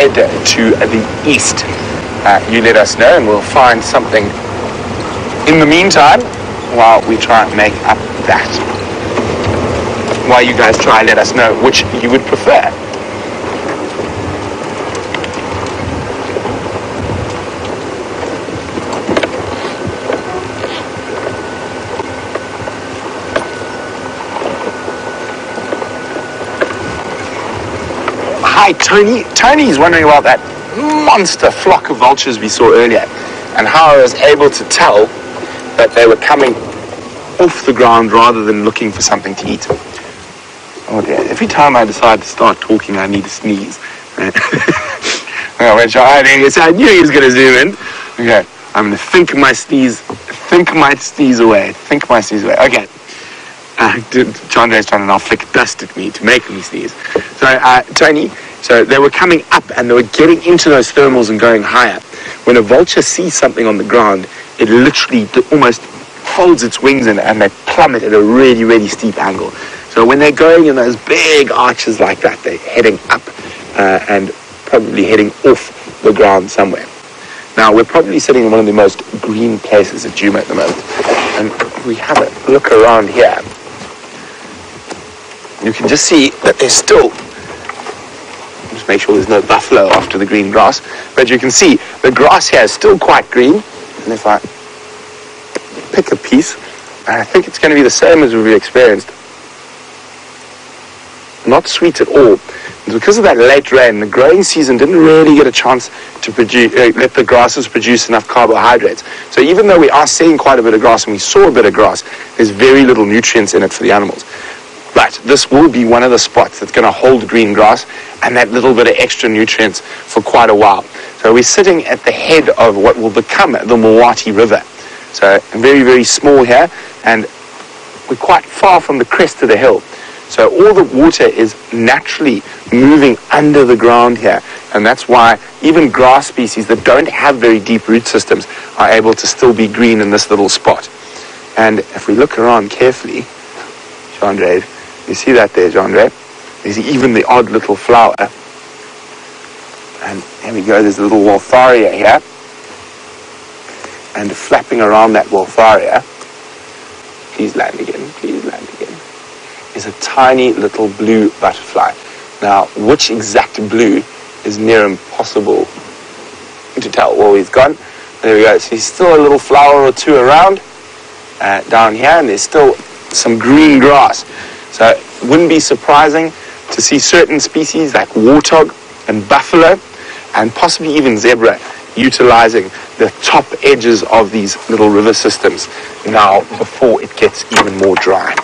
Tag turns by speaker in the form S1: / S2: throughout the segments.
S1: head to the east. You let us know and we'll find something in the meantime while we try and make up that. While you guys try and let us know which you would prefer. Hi, Tony. Tony's wondering about that monster flock of vultures we saw earlier and how I was able to tell that they were coming off the ground rather than looking for something to eat. Oh dear, every time I decide to start talking I need to sneeze. I knew he was going to zoom in. Okay, I'm going to think my sneeze away. Okay. John Ray's trying to now flick dust at me to make me sneeze. So, Tony, so they were coming up and they were getting into those thermals and going higher. When a vulture sees something on the ground, it literally almost folds its wings in and they plummet at a really, really steep angle. So when they're going in those big arches like that, they're heading up and probably heading off the ground somewhere. Now, we're probably sitting in one of the most green places at Djuma at the moment. And if we have a look around here, you can just see that there's still, just make sure there's no buffalo after the green grass, but you can see the grass here is still quite green. And if I pick a piece, I think it's going to be the same as we've experienced. Not sweet at all. And because of that late rain, the growing season didn't really get a chance to produce, let the grasses produce enough carbohydrates. So even though we are seeing quite a bit of grass, and we saw a bit of grass, there's very little nutrients in it for the animals. But this will be one of the spots that's going to hold green grass and that little bit of extra nutrients for quite a while. So we're sitting at the head of what will become the Mwati River. So very, very small here, and we're quite far from the crest of the hill. So all the water is naturally moving under the ground here, and that's why even grass species that don't have very deep root systems are able to still be green in this little spot. And if we look around carefully, Jean-Dre, you see that there, Jean-Dre? There's even the odd little flower. And here we go, there's a little Waltharia here. And flapping around that Waltharia, please land again, is a tiny little blue butterfly. Now, which exact blue is near impossible to tell. Well, he's gone. There we go. So there's still a little flower or two around down here, and there's still some green grass. So it wouldn't be surprising to see certain species like warthog and buffalo, and possibly even zebra, utilizing the top edges of these little river systems now before it gets even more dry.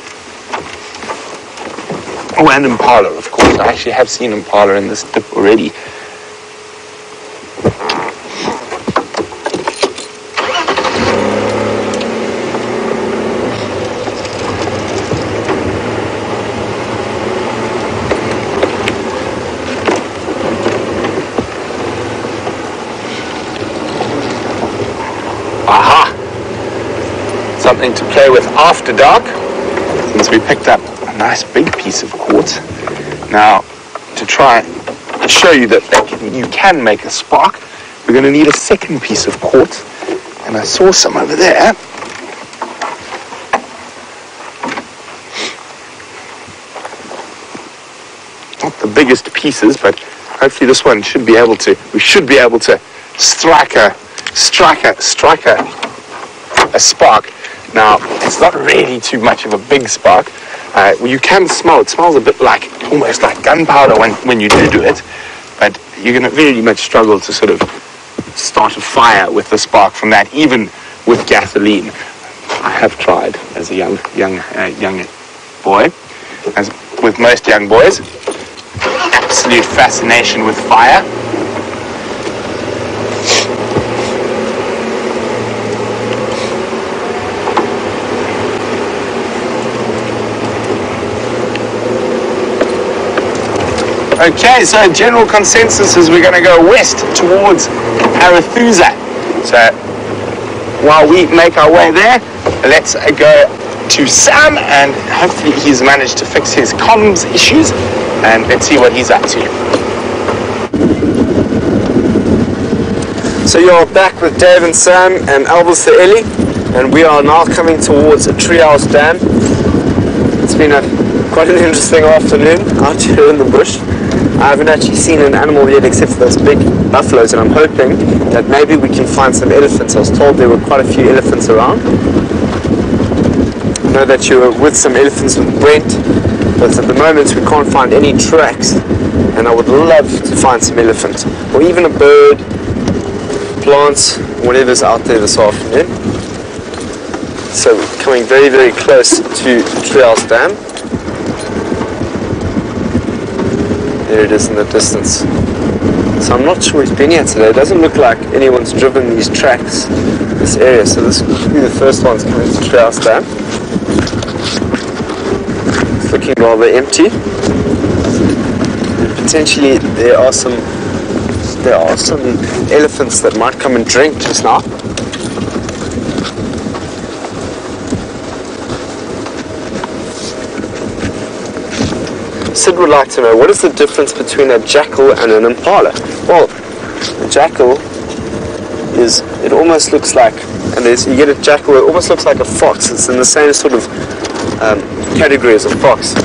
S1: Oh, and impala, of course. I actually have seen impala in this dip already. Aha! Something to play with after dark, since we picked up a nice big piece of quartz. Now, to try and show you that you can make a spark, we're going to need a second piece of quartz. And I saw some over there. Not the biggest pieces, but hopefully this one should be able to, we should be able to strike a spark. Now, it's not really too much of a big spark. You can smell it. It smells a bit like, almost like gunpowder when you do it, but you're going to very much struggle to sort of start a fire with the spark from that, even with gasoline. I have tried as a young boy, as with most young boys. Absolute fascination with fire. Okay, so general consensus is we're going to go west towards Arathusa. So while we make our way there, let's go to Sam, and hopefully he's managed to fix his comms issues, and let's see what he's up to.
S2: So you're back with Dave and Sam and Elvis the Ellie, and we are now coming towards a treehouse dam. It's been quite an interesting afternoon out here in the bush. I haven't actually seen an animal yet except for those big buffaloes, and I'm hoping that maybe we can find some elephants. I was told there were quite a few elephants around. I know that you were with some elephants with Brent, but at the moment we can't find any tracks, and I would love to find some elephants, or even a bird, plants, whatever's out there this afternoon. So we're coming very, very close to Treehouse Dam. There it is in the distance. So I'm not sure he's been here today. It doesn't look like anyone's driven these tracks, this area. So this could be the first ones coming to Treehouse Dam. It's looking rather empty. And potentially there are some elephants that might come and drink just now. Sid would like to know, what is the difference between a jackal and an impala? Well, a jackal is, it almost looks like, and you get a jackal, it almost looks like a fox. It's in the same sort of category as a fox.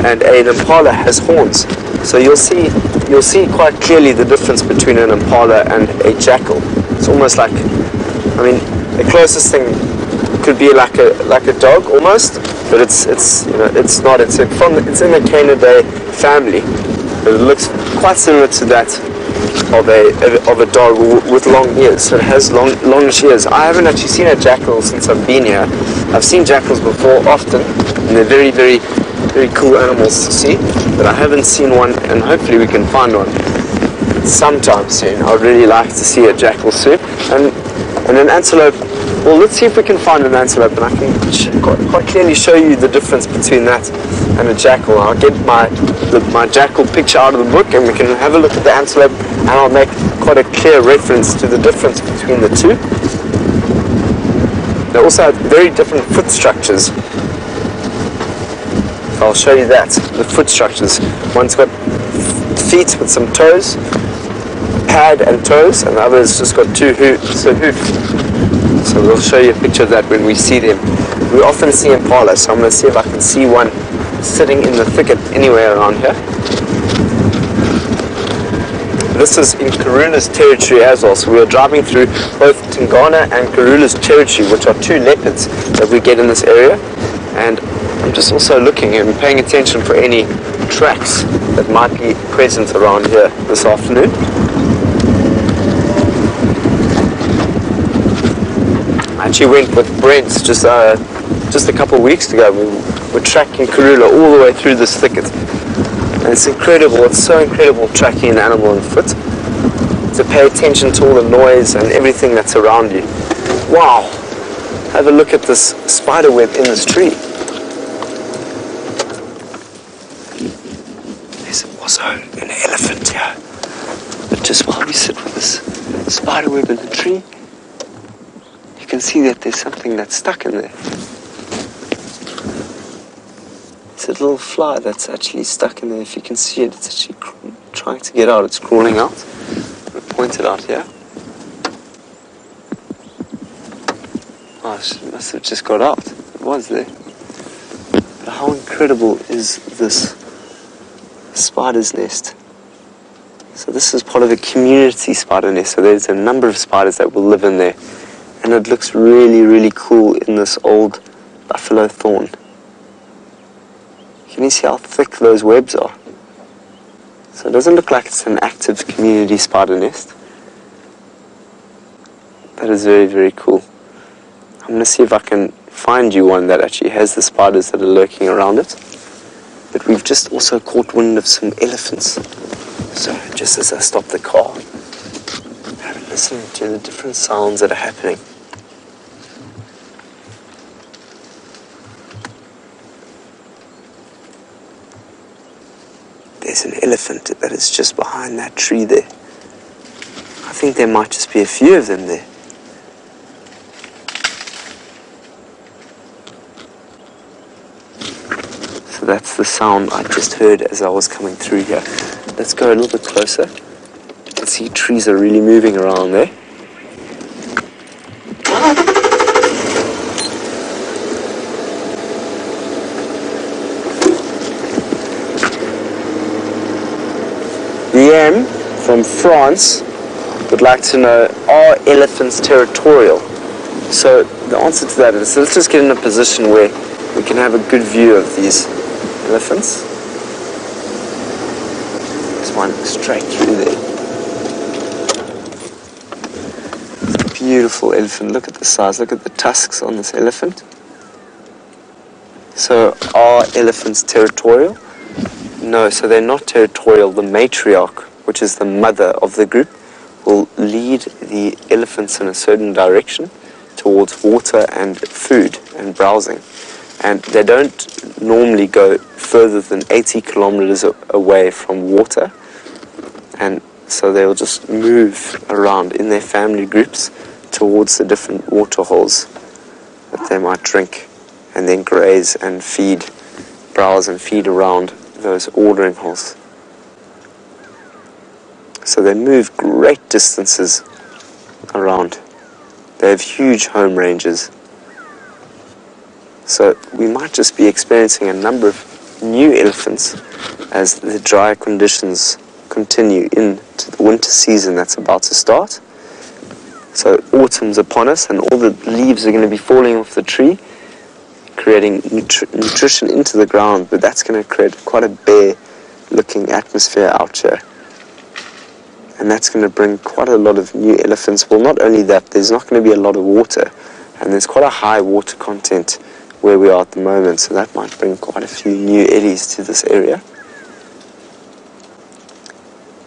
S2: And an impala has horns. So you'll see quite clearly the difference between an impala and a jackal. It's almost like, I mean, the closest thing could be like a dog almost, but it's not. It's in the Canidae family, but it looks quite similar to that of a dog with long ears. So it has longish ears. I haven't actually seen a jackal since I've been here. I've seen jackals before often, and they're very, very, very cool animals to see, but I haven't seen one, and hopefully we can find one sometime soon. I'd really like to see a jackal soon, and an antelope. Well, let's see if we can find an antelope, and I can quite clearly show you the difference between that and a jackal. I'll get my jackal picture out of the book, and we can have a look at the antelope, and I'll make quite a clear reference to the difference between the two. They also have very different foot structures. I'll show you that, the foot structures. One's got feet with some toes, pad and toes, and the other's just got two hoofs. So we'll show you a picture of that when we see them. We often see impala, so I'm going to see if I can see one sitting in the thicket anywhere around here. This is in Karula's territory as well, so we are driving through both Tingana and Karula's territory, which are two leopards that we get in this area. And I'm just also looking and paying attention for any tracks that might be present around here this afternoon. I actually went with Brent just a couple of weeks ago. We were tracking Karula all the way through this thicket. And it's incredible, it's so incredible tracking an animal on foot, to pay attention to all the noise and everything that's around you. Wow! Have a look at this spider web in this tree. There's also an elephant here. But just while we sit with this spider web in the tree, you can see that there's something that's stuck in there. It's a little fly that's actually stuck in there. If you can see it, it's actually trying to get out. It's crawling out. I'll point it out here. Oh, it must have just got out. It was there. But how incredible is this spider's nest? So this is part of a community spider nest. So there's a number of spiders that will live in there. And it looks really, really cool in this old buffalo thorn. Can you see how thick those webs are? So it doesn't look like it's an active community spider nest. That is very, very cool. I'm going to see if I can find you one that actually has the spiders that are lurking around it. But we've just also caught wind of some elephants. So just as I stop the car, have a listen to the different sounds that are happening. There's an elephant that is just behind that tree there. I think there might just be a few of them there. So that's the sound I just heard as I was coming through here. Let's go a little bit closer. You can see trees are really moving around there. from France would like to know, are elephants territorial? So the answer to that is, let's just get in a position where we can have a good view of these elephants. There's one straight through there. Beautiful elephant. Look at the size. Look at the tusks on this elephant. So are elephants territorial? No, so they're not territorial. The matriarch, which is the mother of the group, will lead the elephants in a certain direction towards water and food and browsing. And they don't normally go further than 80 kilometers away from water. And so they'll just move around in their family groups towards the different water holes that they might drink, and then graze and feed, browse and feed around those watering holes. So they move great distances around. They have huge home ranges. So we might just be experiencing a number of new elephants as the dry conditions continue into the winter season that's about to start. So autumn's upon us and all the leaves are going to be falling off the tree, creating nutrition into the ground, but that's going to create quite a bare looking atmosphere out here. And that's going to bring quite a lot of new elephants. Well, not only that, there's not going to be a lot of water, and there's quite a high water content where we are at the moment, so that might bring quite a few new ellies to this area.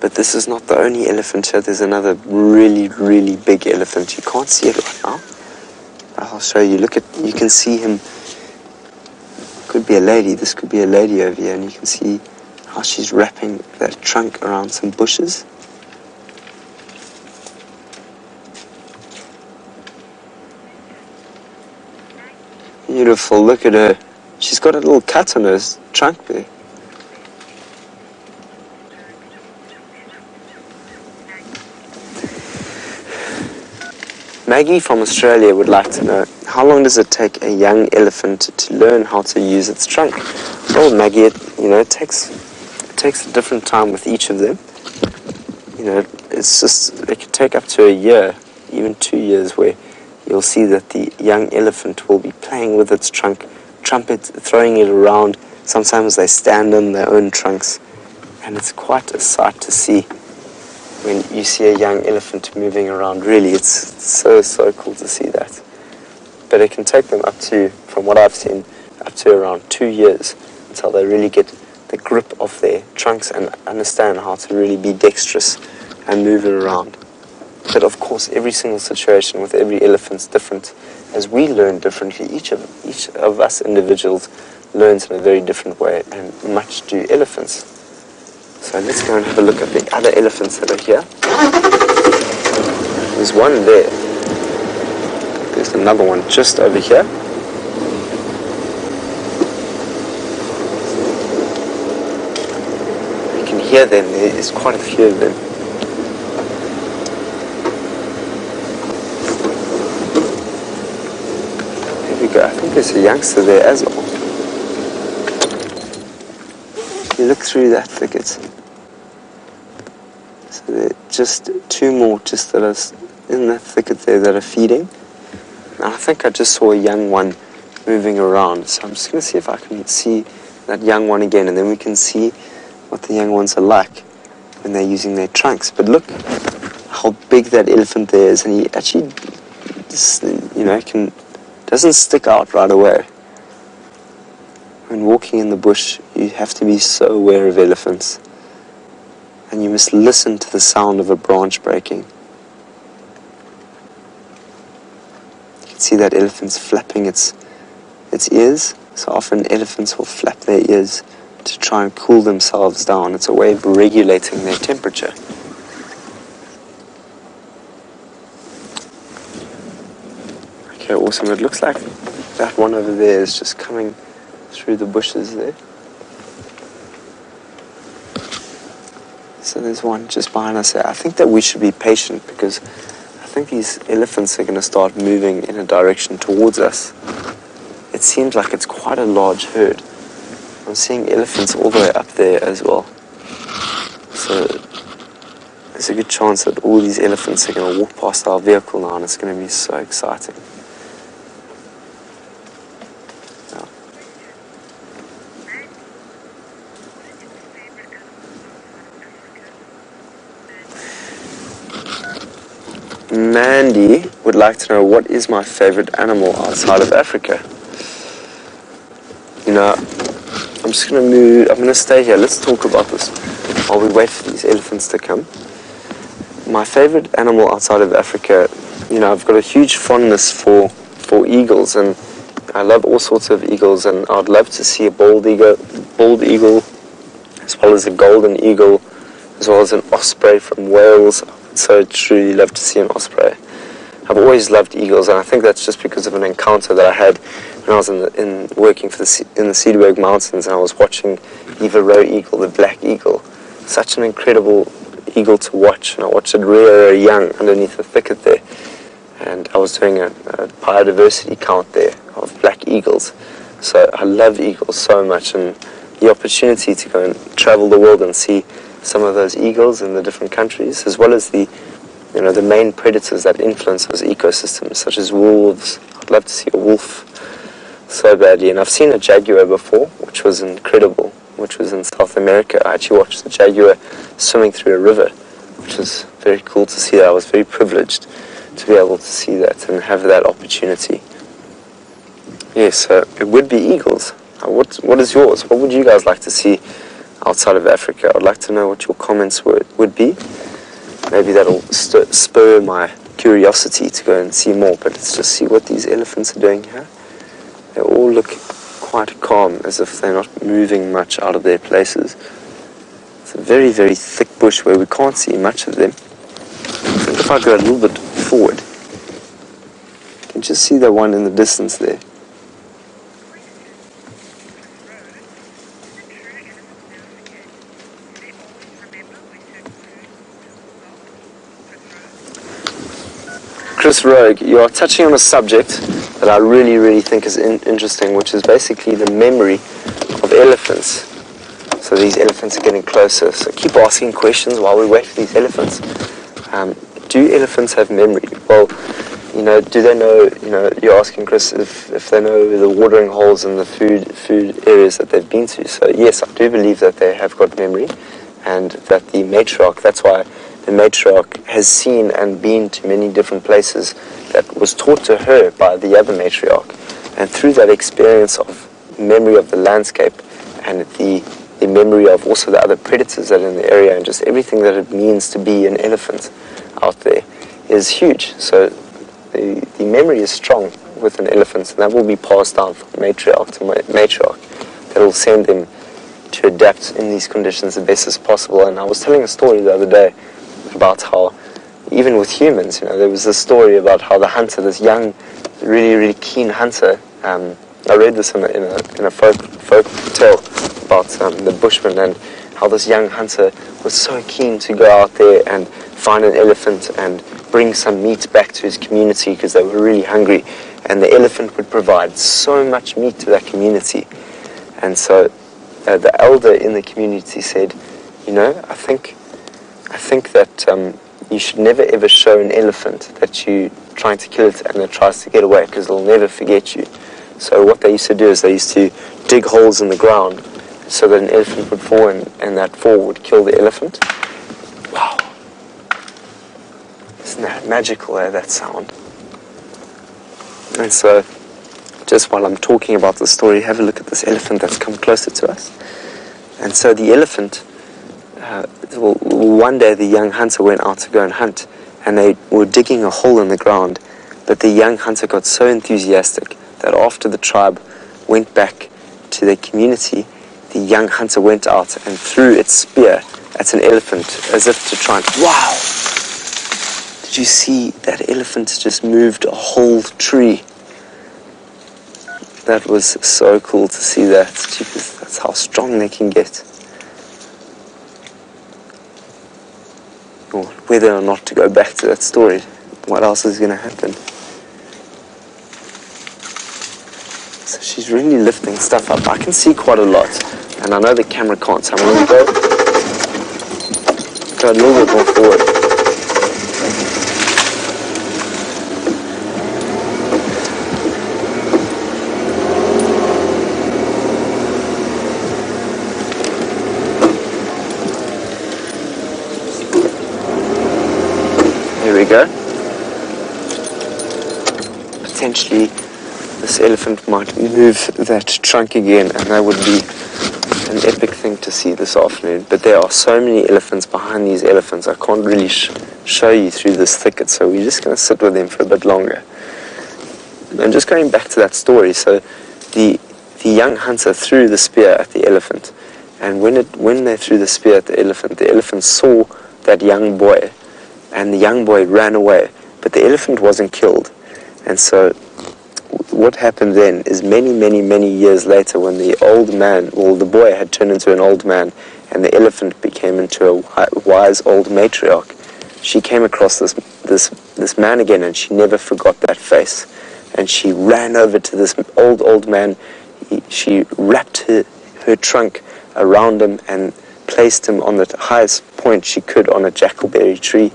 S2: But this is not the only elephant here. There's another really, really big elephant. You can't see it right now. I'll show you. Look at, you can see him. Could be a lady. This could be a lady over here, and you can see how she's wrapping that trunk around some bushes. Beautiful, look at her. She's got a little cut on her trunk there. Maggie from Australia would like to know, how long does it take a young elephant to learn how to use its trunk? Well, Maggie, it takes a different time with each of them. It could take up to a year, even 2 years, where you'll see that the young elephant will be playing with its trumpet, throwing it around. Sometimes they stand on their own trunks, and it's quite a sight to see when you see a young elephant moving around. Really, it's so cool to see that. But it can take them up to, from what I've seen, up to around 2 years until they really get the grip of their trunks and understand how to really be dexterous and move it around. But of course, every single situation with every elephant's different. As we learn differently, each of us individuals learns in a very different way, and much do elephants. So let's go and have a look at the other elephants that are here. There's one there. There's another one just over here. You can hear them. There's quite a few of them. I think there's a youngster there as well. You look through that thicket. So there are just two more just that are in that thicket there that are feeding. And I think I just saw a young one moving around. So I'm just going to see if I can see that young one again, and then we can see what the young ones are like when they're using their trunks. But look how big that elephant there is, and he actually, doesn't stick out right away. When walking in the bush, you have to be so aware of elephants, and you must listen to the sound of a branch breaking. You can see that elephant's flapping its ears. So often elephants will flap their ears to try and cool themselves down. It's a way of regulating their temperature. Okay, awesome. It looks like that one over there is just coming through the bushes there. So there's one just behind us there. I think that we should be patient, because I think these elephants are going to start moving in a direction towards us. It seems like it's quite a large herd. I'm seeing elephants all the way up there as well. So there's a good chance that all these elephants are going to walk past our vehicle now, and it's going to be so exciting. Mandy would like to know, what is my favorite animal outside of Africa? You know, I'm just going to move, I'm going to stay here. Let's talk about this while we wait for these elephants to come. My favorite animal outside of Africa, you know, I've got a huge fondness for eagles, and I love all sorts of eagles, and I'd love to see a bald eagle, as well as a golden eagle, as well as an osprey from Wales. So I'd truly love to see an osprey. I've always loved eagles, and I think that's just because of an encounter that I had when I was working in the Cedarburg Mountains, and I was watching Eva Roe eagle, the black eagle. Such an incredible eagle to watch, and I watched it rear young underneath the thicket there. And I was doing a biodiversity count there of black eagles. So I love eagles so much, and the opportunity to go and travel the world and see some of those eagles in the different countries, as well as the main predators that influence those ecosystems, such as wolves. I'd love to see a wolf so badly, and I've seen a jaguar before, which was incredible, which was in South America. I actually watched the jaguar swimming through a river, which was very cool to see that. I was very privileged to be able to see that and have that opportunity. Yes, it would be eagles. What is yours? What would you guys like to see outside of Africa? I'd like to know what your comments would be. Maybe that'll spur my curiosity to go and see more, but let's just see what these elephants are doing here. They all look quite calm, as if they're not moving much out of their places. It's a very, very thick bush where we can't see much of them. I think if I go a little bit forward, you can just see the one in the distance there. Chris Rogue, you are touching on a subject that I really, really think is interesting, which is basically the memory of elephants. So these elephants are getting closer, so keep asking questions while we wait for these elephants. Do elephants have memory? Well, do they know, you're asking Chris if they know the watering holes and the food areas that they've been to. So yes, I do believe that they have got memory, and that the matriarch, that's why the matriarch has seen and been to many different places that was taught to her by the other matriarch. And through that experience of memory of the landscape and the memory of also the other predators that are in the area, and just everything that it means to be an elephant out there is huge. So the memory is strong with an elephant, and that will be passed down from matriarch to matriarch. That will send them to adapt in these conditions the best as possible. And I was telling a story the other day about how, even with humans, there was this story about how the hunter, this young, really, really keen hunter, I read this in a folk tale about the Bushman, and how this young hunter was so keen to go out there and find an elephant and bring some meat back to his community because they were really hungry, and the elephant would provide so much meat to that community. And so the elder in the community said, I think that you should never ever show an elephant that you're trying to kill it and it tries to get away, because it'll never forget you. So what they used to do is they used to dig holes in the ground so that an elephant would fall, and that fall would kill the elephant. Wow. Isn't that magical, that sound? And so, just while I'm talking about the story, have a look at this elephant that's come closer to us. And so the elephant, one day the young hunter went out to go and hunt, and they were digging a hole in the ground, but the young hunter got so enthusiastic that after the tribe went back to their community, the young hunter went out and threw its spear at an elephant as if to try and... Wow! Did you see that elephant just moved a whole tree? That was so cool to see that. Jeez, that's how strong they can get. Or whether or not to go back to that story. What else is going to happen? So she's really lifting stuff up. I can see quite a lot, and I know the camera can't, so I'm going to go a little bit more forward. There we go. Potentially this elephant might move that trunk again, and that would be an epic thing to see this afternoon. But there are so many elephants behind these elephants, I can't really show you through this thicket, so we're just going to sit with them for a bit longer. And just going back to that story, so the young hunter threw the spear at the elephant, and when they threw the spear at the elephant saw that young boy, and the young boy ran away, but the elephant wasn't killed. And so what happened then is many years later, when the old man, well, the boy had turned into an old man, and the elephant became into a wise old matriarch, she came across this man again, and she never forgot that face. And she ran over to this old man. She wrapped her trunk around him and placed him on the highest point she could on a jackalberry tree,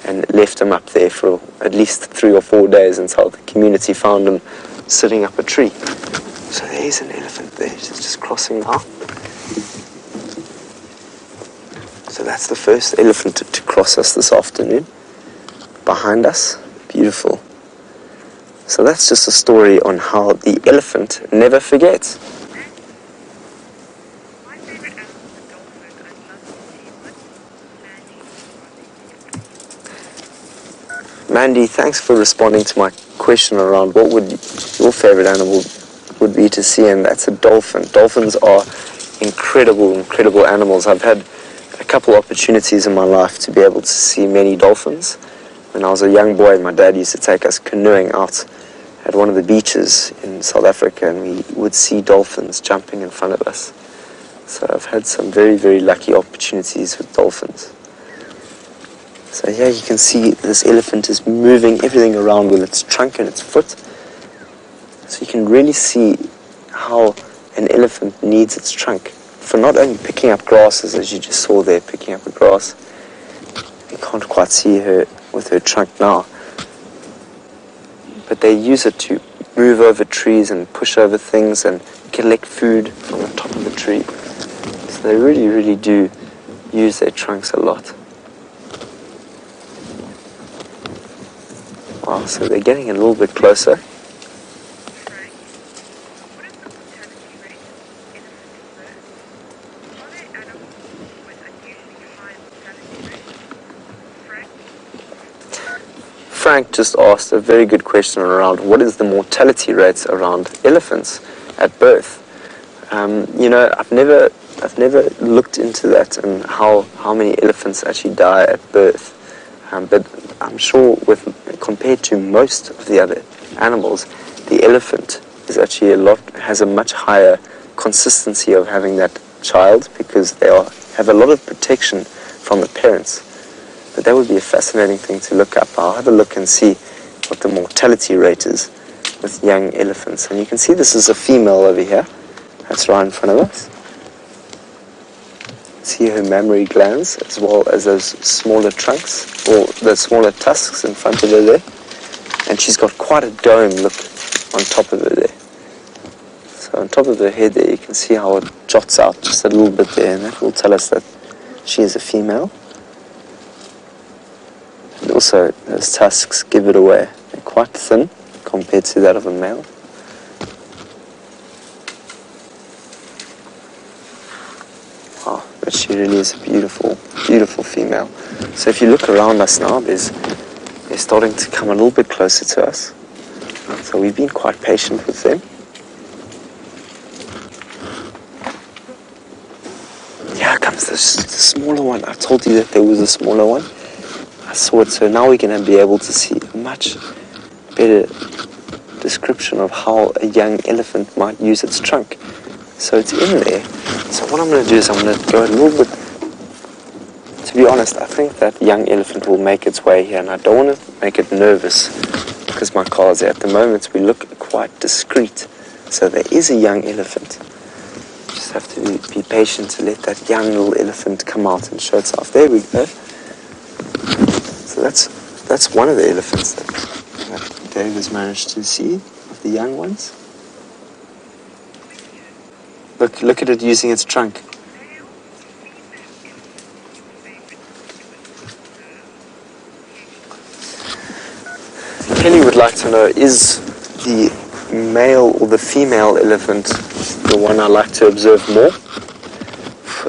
S2: and left him up there for at least 3 or 4 days until the community found him sitting up a tree. So there's an elephant there, she's just crossing now. So that's the first elephant to cross us this afternoon. Behind us, beautiful. So that's just a story on how the elephant never forgets. Mandy, thanks for responding to my question around what would your favorite animal would be to see, and that's a dolphin. Dolphins are incredible animals. I've had a couple opportunities in my life to be able to see many dolphins. When I was a young boy, my dad used to take us canoeing out at one of the beaches in South Africa, and we would see dolphins jumping in front of us. So I've had some very lucky opportunities with dolphins. So here you can see this elephant is moving everything around with its trunk and its foot. So you can really see how an elephant needs its trunk for not only picking up grasses, as you just saw there, picking up a grass. You can't quite see her with her trunk now. But they use it to move over trees and push over things and collect food from the top of the tree. So they really do use their trunks a lot. Wow, so they're getting a little bit closer. Frank just asked a very good question around what is the mortality rates around elephants at birth. You know, I've never looked into that and how many elephants actually die at birth. But I'm sure compared to most of the other animals, the elephant is actually has a much higher consistency of having that child, because they have a lot of protection from the parents. But that would be a fascinating thing to look up. I'll have a look and see what the mortality rate is with young elephants. And you can see this is a female over here. That's right in front of us. See her mammary glands, as well as those smaller trunks, or the smaller tusks in front of her there. And she's got quite a dome look on top of her there. So on top of her head there, you can see how it jots out just a little bit there, and that will tell us that she is a female. And also, those tusks give it away. They're quite thin compared to that of a male. Wow, but she really is a beautiful female. So if you look around us now, they're starting to come a little bit closer to us. So we've been quite patient with them. Here comes the smaller one. I told you that there was a smaller one. I saw it, so now we're going to be able to see a much better description of how a young elephant might use its trunk. So it's in there. So what I'm going to do is I'm going to go a little bit. To be honest, I think that young elephant will make its way here, and I don't want to make it nervous because my car is there. At the moment, we look quite discreet. So there is a young elephant. Just have to be patient to let that young little elephant come out and show itself. There we go. that's one of the elephants that Dave has managed to see, of the young ones. Look at it using its trunk. Kelly would like to know, is the male or the female elephant the one I like to observe more?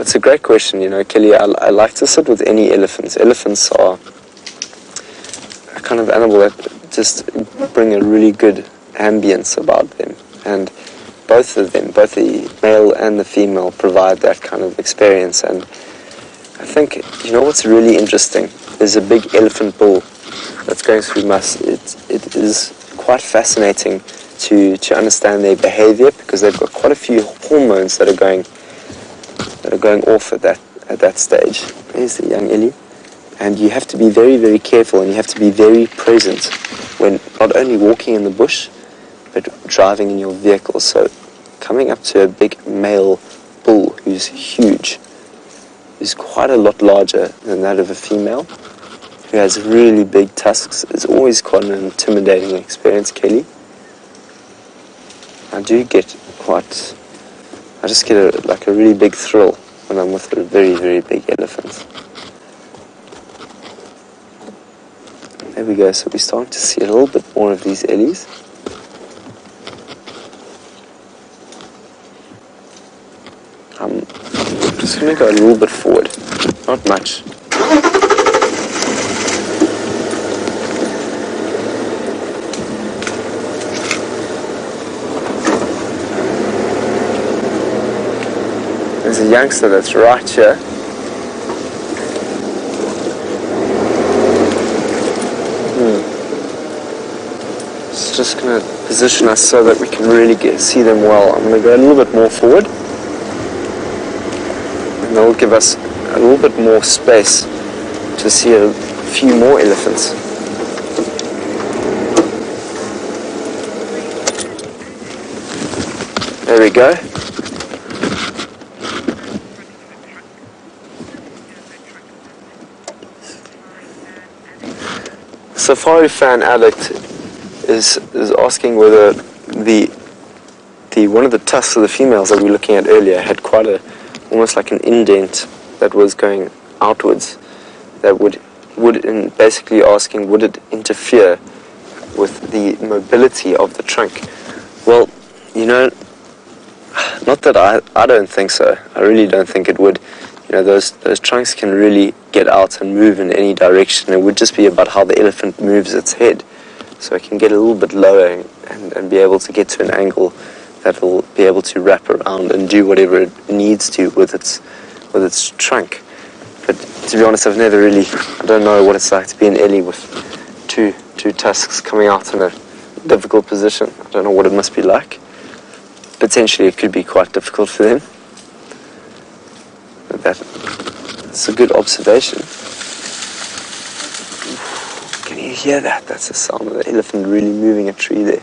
S2: It's a great question, you know, Kelly. I like to sit with any elephants. Elephants are a kind of animal that just bring a really good ambience about them, and both of them, both the male and the female, provide that kind of experience. And I think, you know what's really interesting? There's a big elephant bull that's going through Mus. It is quite fascinating to understand their behavior, because they've got quite a few hormones that are going off at that stage. There's the young Ellie. And you have to be very, very careful, and you have to be very present when not only walking in the bush, but driving in your vehicle. So coming up to a big male bull who's huge, who's quite a lot larger than that of a female, who has really big tusks, is always quite an intimidating experience, Kelly. I just get a really big thrill when I'm with a very, very big elephant. There we go, so we're starting to see a little bit more of these ellies. I'm just going to go a little bit forward, not much. There's a youngster that's right here. It's just going to position us so that we can really see them well. I'm going to go a little bit more forward, and that will give us a little bit more space to see a few more elephants. There we go. Safari fan Addict is asking whether the one of the tusks of the females that we were looking at earlier had quite almost like an indent that was going outwards, that would basically asking, would it interfere with the mobility of the trunk? Well, you know, not that I don't think so. I really don't think it would. You know, those trunks can really get out and move in any direction. It would just be about how the elephant moves its head. So it can get a little bit lower and be able to get to an angle that will be able to wrap around and do whatever it needs to with its trunk. But to be honest, I don't know what it's like to be an ellie with two tusks coming out in a difficult position. I don't know what it must be like. Potentially it could be quite difficult for them. But that's a good observation. Can you hear that? That's the sound of the elephant really moving a tree there.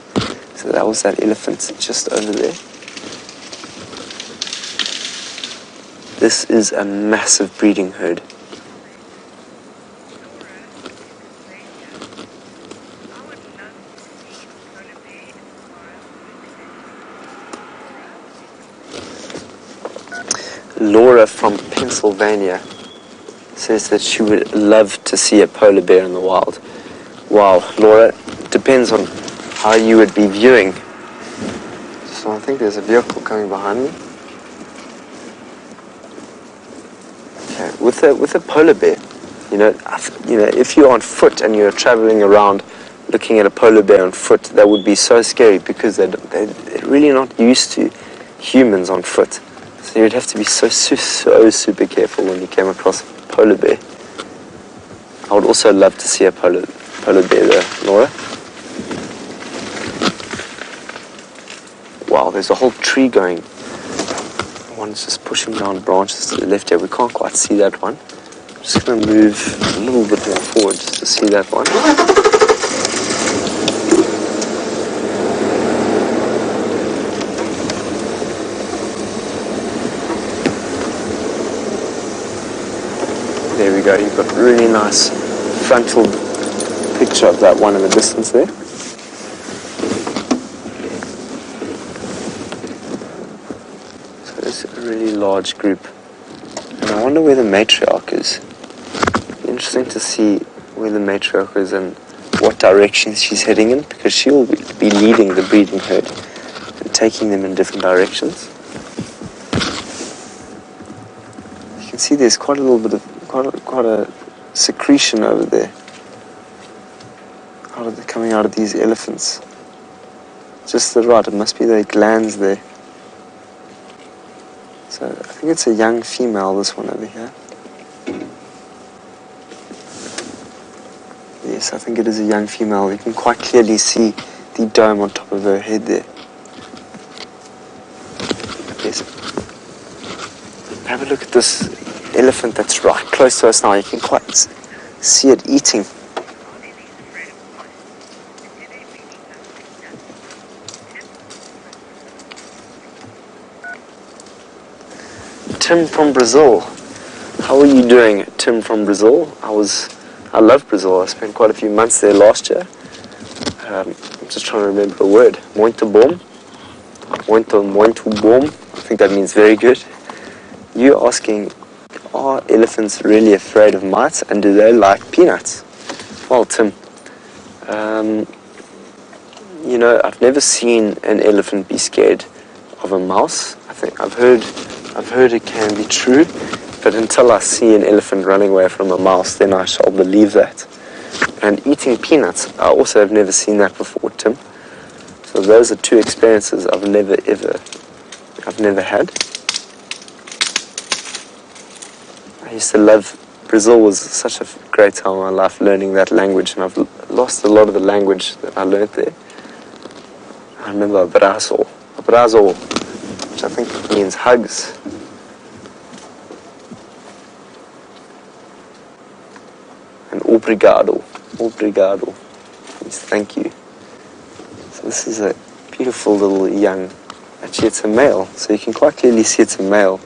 S2: So that was that elephant just over there. This is a massive breeding herd. Laura from Pennsylvania says that she would love to see a polar bear in the wild. Wow, Laura, it depends on how you would be viewing. So I think there's a vehicle coming behind me. Okay, with a polar bear, you know, if you're on foot and you're traveling around looking at a polar bear on foot, that would be so scary, because they're really not used to humans on foot. So you'd have to be so super careful when you came across a polar bear. I would also love to see a polar bear there, Laura. Wow, there's a whole tree going. One's just pushing down branches to the left here. We can't quite see that one. I'm just going to move a little bit more forward just to see that one. There we go, you've got really nice frontal picture of that one in the distance there. So it's a really large group. And I wonder where the matriarch is. Interesting to see where the matriarch is and what direction she's heading in, because she will be leading the breeding herd and taking them in different directions. You can see there's quite a little bit of quite a secretion over there coming out of these elephants. Just the right, it must be their glands there. So I think it's a young female, this one over here. Yes, I think it is a young female. You can quite clearly see the dome on top of her head there. Yes. Have a look at this elephant that's right close to us now. You can quite see it eating. Tim from Brazil. How are you doing, Tim from Brazil? I love Brazil. I spent quite a few months there last year. I'm just trying to remember a word. Muito bom. Muito bom. I think that means very good. You're asking, are elephants really afraid of mice, and do they like peanuts? Well, Tim, you know, I've never seen an elephant be scared of a mouse. I think I've heard it can be true. But until I see an elephant running away from a mouse, then I shall believe that. And eating peanuts, I also have never seen that before, Tim. So those are two experiences I've never had. I used to love, Brazil was such a great time in my life learning that language, and I've lost a lot of the language that I learned there. I remember abraço, which I think means hugs. And obrigado means thank you. So this is a beautiful little young, actually it's a male, so you can quite clearly see it's a male.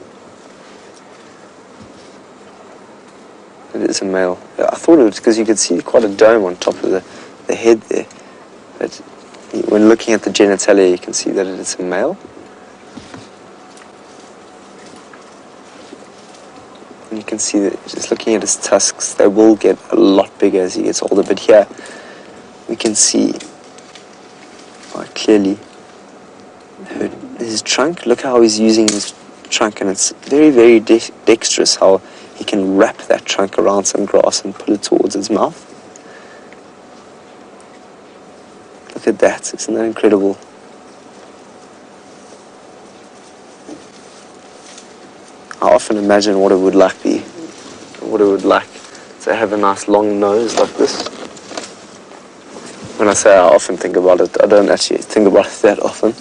S2: It is a male. I thought it was because you could see quite a dome on top of the head there, but when looking at the genitalia you can see that it is a male. And you can see that just looking at his tusks, they will get a lot bigger as he gets older. But here, we can see quite clearly his trunk. Look how he's using his trunk, and it's very, very dexterous how he can wrap that trunk around some grass and pull it towards his mouth. Look at that, isn't that incredible? I often imagine what it would like to have a nice long nose like this. When I say I often think about it, I don't actually think about it that often.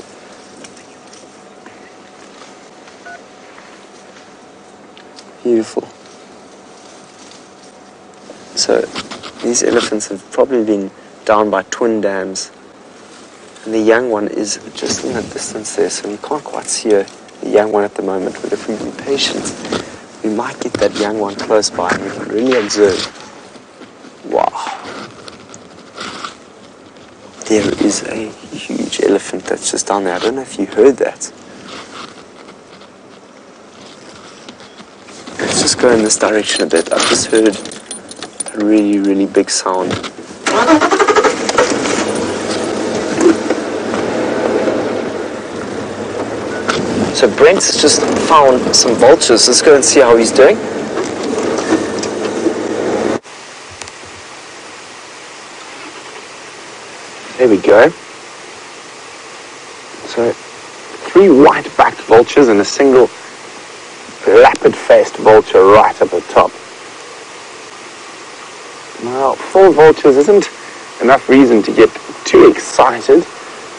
S2: Beautiful. So these elephants have probably been down by twin dams, and the young one is just in the distance there, so you can't quite see the young one at the moment. But if we be patient, we might get that young one close by and we can really observe. Wow. There is a huge elephant that's just down there. I don't know if you heard that. Let's just go in this direction a bit. I've just heard a really, really big sound. So Brent's just found some vultures. Let's go and see how he's doing. There we go. So 3 white-backed vultures and a single lapid-faced vulture right up the top. Now, 4 vultures isn't enough reason to get too excited,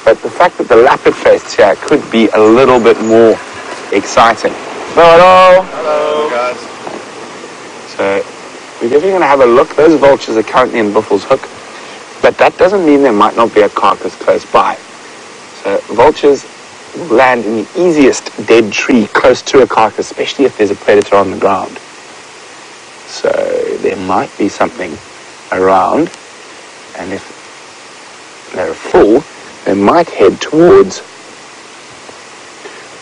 S2: but the fact that the lapid-faced here could be a little bit more exciting. Hello.
S3: Hello, guys.
S1: So we're definitely going to have a look. Those vultures are currently in Buffel's Hook, but that doesn't mean there might not be a carcass close by. So vultures will land in the easiest dead tree close to a carcass, especially if there's a predator on the ground. So there might be something around, and if they're full, they might head towards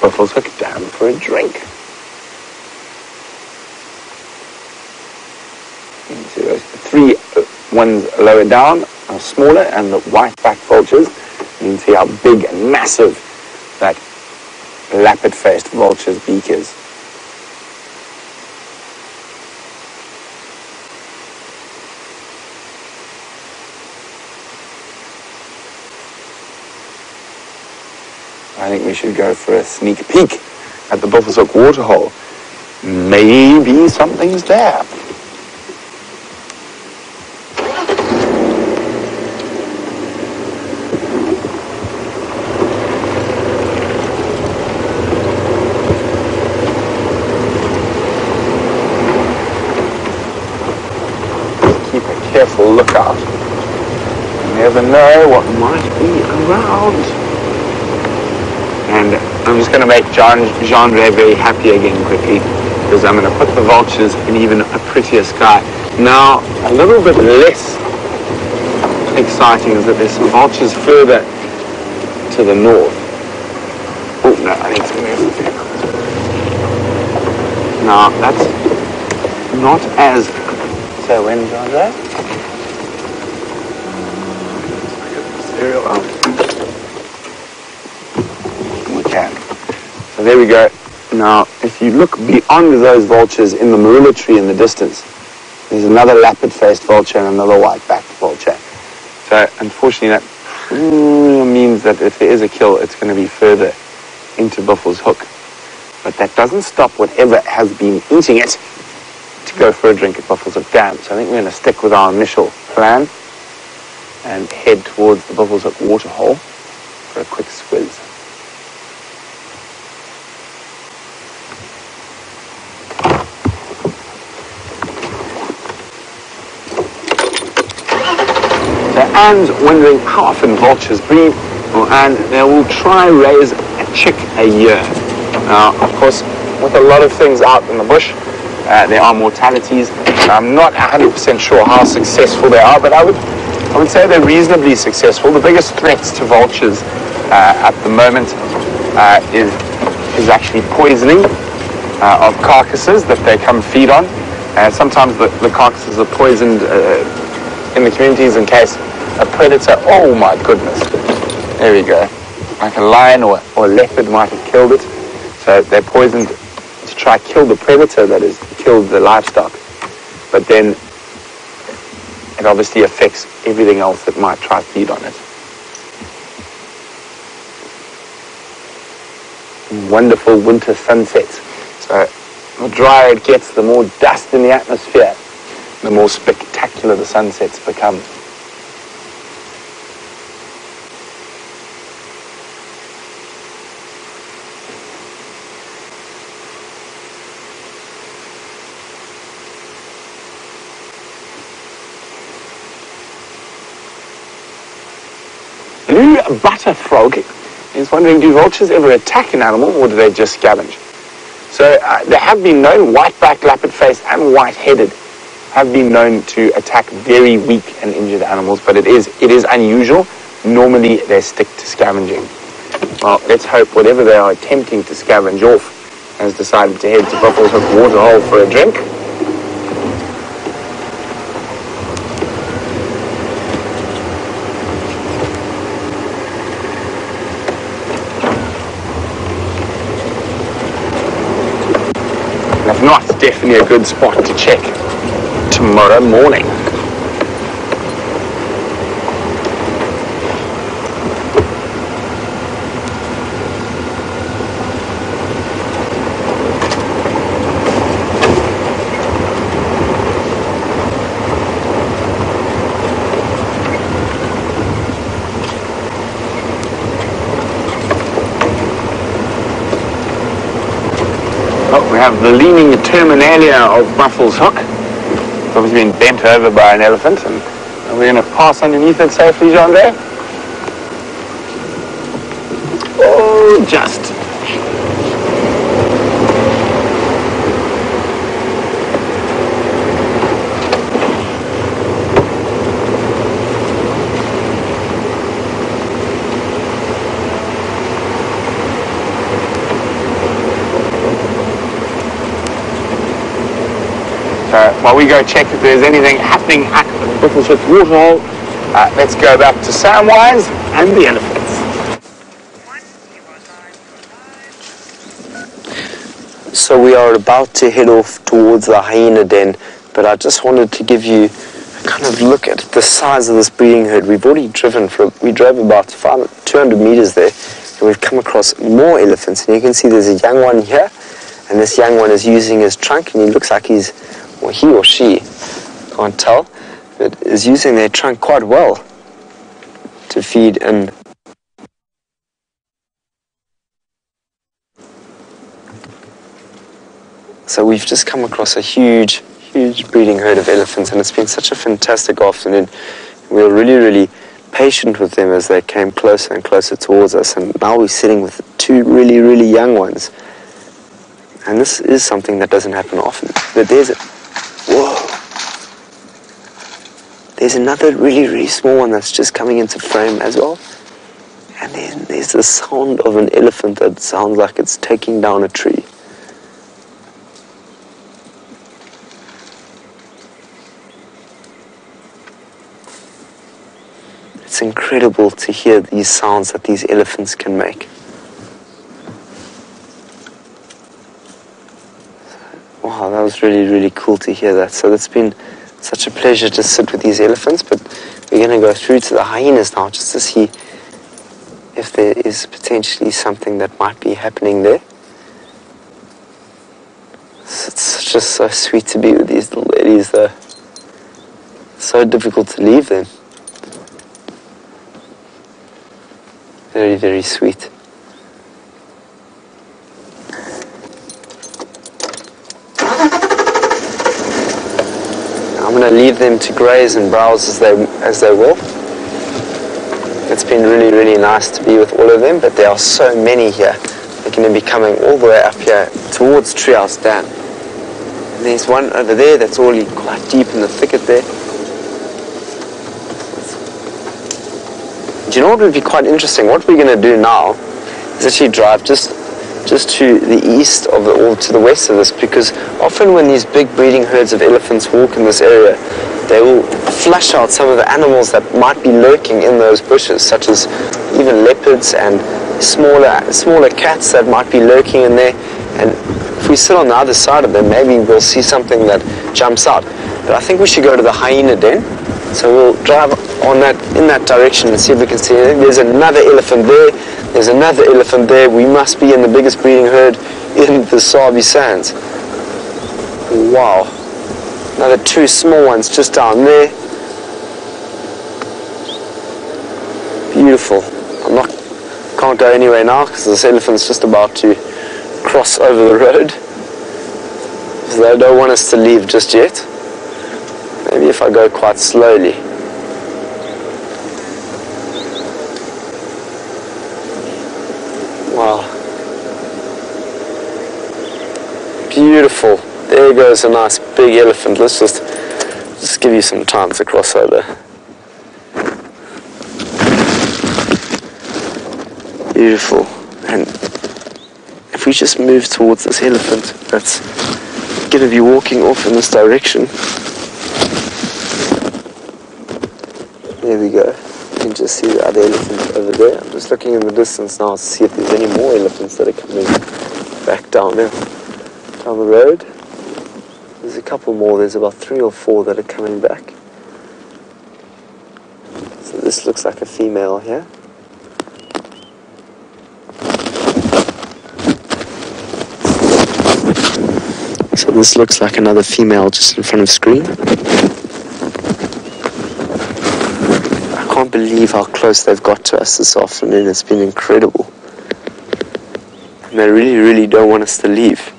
S1: Buffalo's Hook Dam for a drink. You can see those three ones lower down are smaller, and the white-backed vultures, you can see how big and massive that lappet-faced vulture's beak is. I think we should go for a sneak peek at the Buffalo's Hook waterhole. Maybe something's there. Keep a careful lookout. You never know what might be around. And I'm just going to make Jean-Ray very happy again quickly, because I'm going to put the vultures in even a prettier sky. Now, a little bit less exciting is that there's some vultures further to the north. Oh, no, I need to move there. Now, that's not as... So when, Jean-Ray? Cereal out. So there we go. Now, if you look beyond those vultures in the marula tree in the distance, there's another lappet-faced vulture and another white-backed vulture. So, unfortunately, that means that if there is a kill, it's going to be further into Buffalo's Hook. But that doesn't stop whatever has been eating it to go for a drink at Buffalo's Hook Dam. So I think we're going to stick with our initial plan and head towards the Buffalo's Hook waterhole for a quick squiz. And wondering how often vultures breed, and they will try raise a chick a year. Now, of course, with a lot of things out in the bush, there are mortalities. I'm not 100% sure how successful they are, but I would say they're reasonably successful. The biggest threats to vultures at the moment is actually poisoning of carcasses that they come feed on. Sometimes the carcasses are poisoned in the communities in case a predator, oh my goodness, there we go, like a lion or a leopard might have killed it. So they're poisoned to try to kill the predator that has killed the livestock, but then it obviously affects everything else that might try to feed on it. Wonderful winter sunsets. So the drier it gets, the more dust in the atmosphere, the more spectacular the sunsets become. Blue butterfrog is wondering, do vultures ever attack an animal or do they just scavenge? So there have been known, white-backed, lappet-faced and white-headed have been known to attack very weak and injured animals, but it is unusual. Normally they stick to scavenging. Well, let's hope whatever they are attempting to scavenge off has decided to head to Buffalo's Hook waterhole for a drink. If not, it's definitely a good spot to check tomorrow morning. We have the leaning terminalia of Buffalo's Hook. It's obviously been bent over by an elephant, and we're going to pass underneath it safely, Jean-Ray. Oh, just. while we go check if there's anything happening at the Brittleship waterhole, let's go back to Samwise and the elephants.
S2: So we are about to head off towards the hyena den, but I just wanted to give you a kind of look at the size of this breeding herd. We've already we drove about 200 meters there, and we've come across more elephants, and you can see there's a young one here, and this young one is using his trunk, and he looks like he or she, can't tell, but is using their trunk quite well to feed. And so we've just come across a huge breeding herd of elephants, and it's been such a fantastic afternoon. We were really patient with them as they came closer and closer towards us, and now we're sitting with two really young ones. And this is something that doesn't happen often. But there's another really small one that's just coming into frame as well. And then there's the sound of an elephant that sounds like it's taking down a tree. It's incredible to hear these sounds that these elephants can make. Wow, that was really cool to hear that. So it's been such a pleasure to sit with these elephants, but we're going to go through to the hyenas now just to see if there is potentially something that might be happening there. It's just so sweet to be with these little ladies though. So difficult to leave them. Very sweet. I'm going to leave them to graze and browse as they will. It's been really nice to be with all of them, but there are so many here. They're going to be coming all the way up here towards Treehouse Dam. And there's one over there that's already quite deep in the thicket there. Do you know what would be quite interesting? What we're going to do now is actually drive just to the east of it, or to the west of this, because often when these big breeding herds of elephants walk in this area, they will flush out some of the animals that might be lurking in those bushes, such as even leopards and smaller cats that might be lurking in there. And if we sit on the other side of them, maybe we'll see something that jumps out. But I think we should go to the hyena den. So we'll drive in that direction and see if we can see anything. There's another elephant there. There's another elephant there. We must be in the biggest breeding herd in the Sabi Sands. Wow. Another two small ones just down there. Beautiful. Can't go anywhere now because this elephant's just about to cross over the road. So they don't want us to leave just yet. Maybe if I go quite slowly. Wow. Beautiful. There goes a nice big elephant. Let's just give you some time to cross over. Beautiful. And if we just move towards this elephant that's going to be walking off in this direction. There we go. You can just see the other elephant over there. I'm just looking in the distance now to see if there's any more elephants that are coming back down the road. There's a couple more. There's about 3 or 4 that are coming back. So this looks like a female here. So this looks like another female just in front of screen. I can't believe how close they've got to us this afternoon. It's been incredible. And they really don't want us to leave.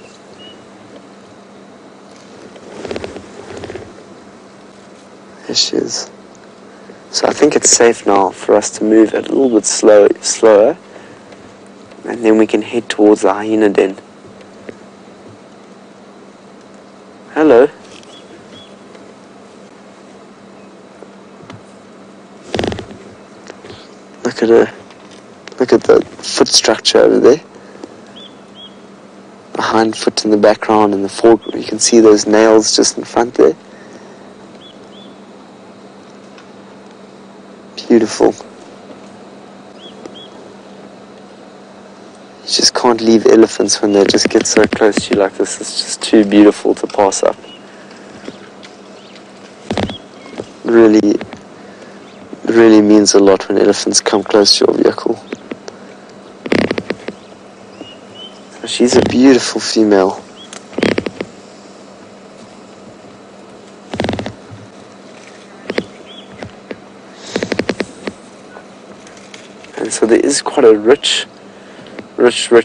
S2: There she is. So I think it's safe now for us to move a little bit slower, and then we can head towards the hyena den. Hello. Look at the foot structure over there. hind foot in the background, and the fork, you can see those nails just in front there. Beautiful. You just can't leave elephants when they just get so close to you like this. It's just too beautiful to pass up. Really means a lot when elephants come close to your vehicle. She's a beautiful female. And so there is quite a rich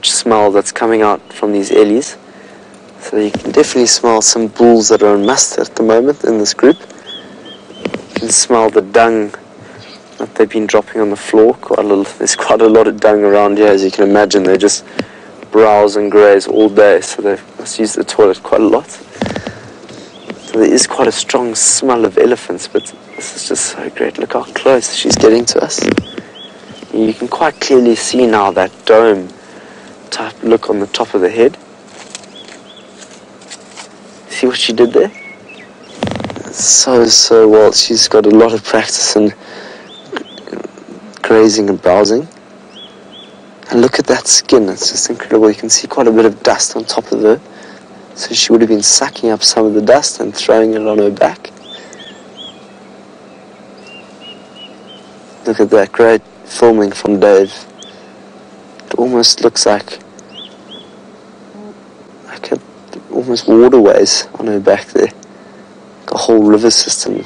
S2: smell that's coming out from these ellies. So you can definitely smell some bulls that are on muster at the moment in this group. You can smell the dung that they've been dropping on the floor. There's quite a lot of dung around here, as you can imagine. They just browse and graze all day, so they must use the toilet quite a lot. So there is quite a strong smell of elephants, but this is just so great. Look how close she's getting to us. You can quite clearly see now that dome type look on the top of the head. See what she did there? So well. She's got a lot of practice in grazing and browsing. And look at that skin, it's just incredible. You can see quite a bit of dust on top of her. So she would have been sucking up some of the dust and throwing it on her back. Look at that, great filming from Dave. It almost looks like almost waterways on her back there. Like a whole river system.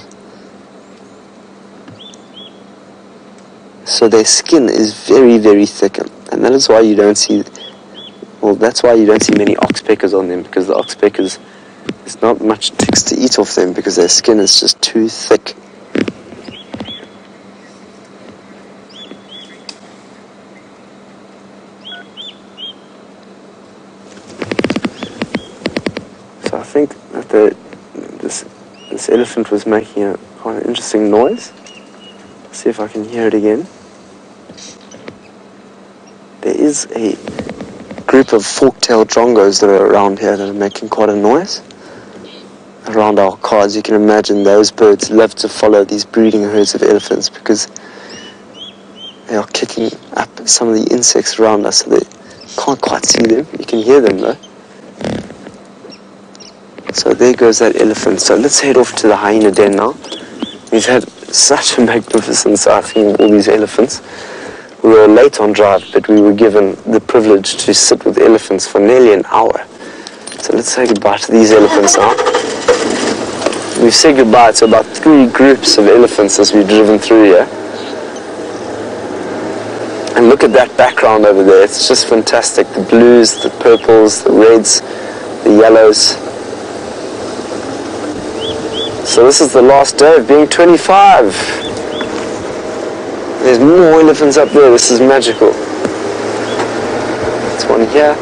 S2: So their skin is very thick, and that is why you don't see, well, that's why you don't see many oxpeckers on them, because the oxpeckers, there's not much ticks to eat off them because their skin is just too thick. So I think that this elephant was making quite an interesting noise. Let's see if I can hear it again. There is a group of fork-tailed drongos that are around here that are making quite a noise around our cars. You can imagine those birds love to follow these breeding herds of elephants because they are kicking up some of the insects around us, so they can't quite see them. You can hear them though. So there goes that elephant. So let's head off to the hyena den now. We've had such a magnificent sighting of all these elephants. We were late on drive, but we were given the privilege to sit with elephants for nearly an hour. So let's say goodbye to these elephants now. We've said goodbye to about 3 groups of elephants as we've driven through here. And look at that background over there, it's just fantastic. The blues, the purples, the reds, the yellows. So this is the last day of being 25. There's more elephants up there. This is magical. There's one here.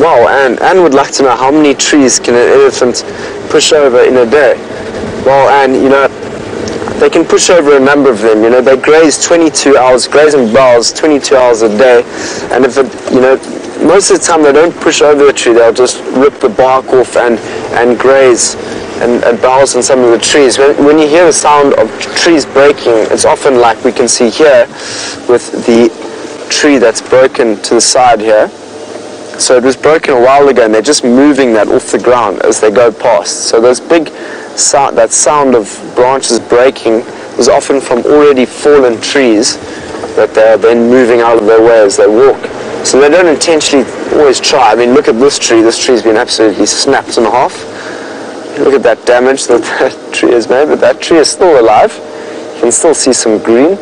S2: Wow, Anne would like to know how many trees can an elephant push over in a day. Well, Anne, you know, they can push over a number of them. You know, they graze 22 hours, graze and browse 22 hours a day, and if it, you know, most of the time they don't push over the tree, they'll just rip the bark off and graze and browse on some of the trees. When you hear the sound of trees breaking, it's often like we can see here with the tree that's broken to the side here. So it was broken a while ago and they're just moving that off the ground as they go past. So those big sound, that sound of branches breaking is often from already fallen trees that they're then moving out of their way as they walk. So they don't intentionally always try. I mean, look at this tree. This tree's been absolutely snapped in half. Look at that damage that that tree has made, but that tree is still alive. You can still see some green.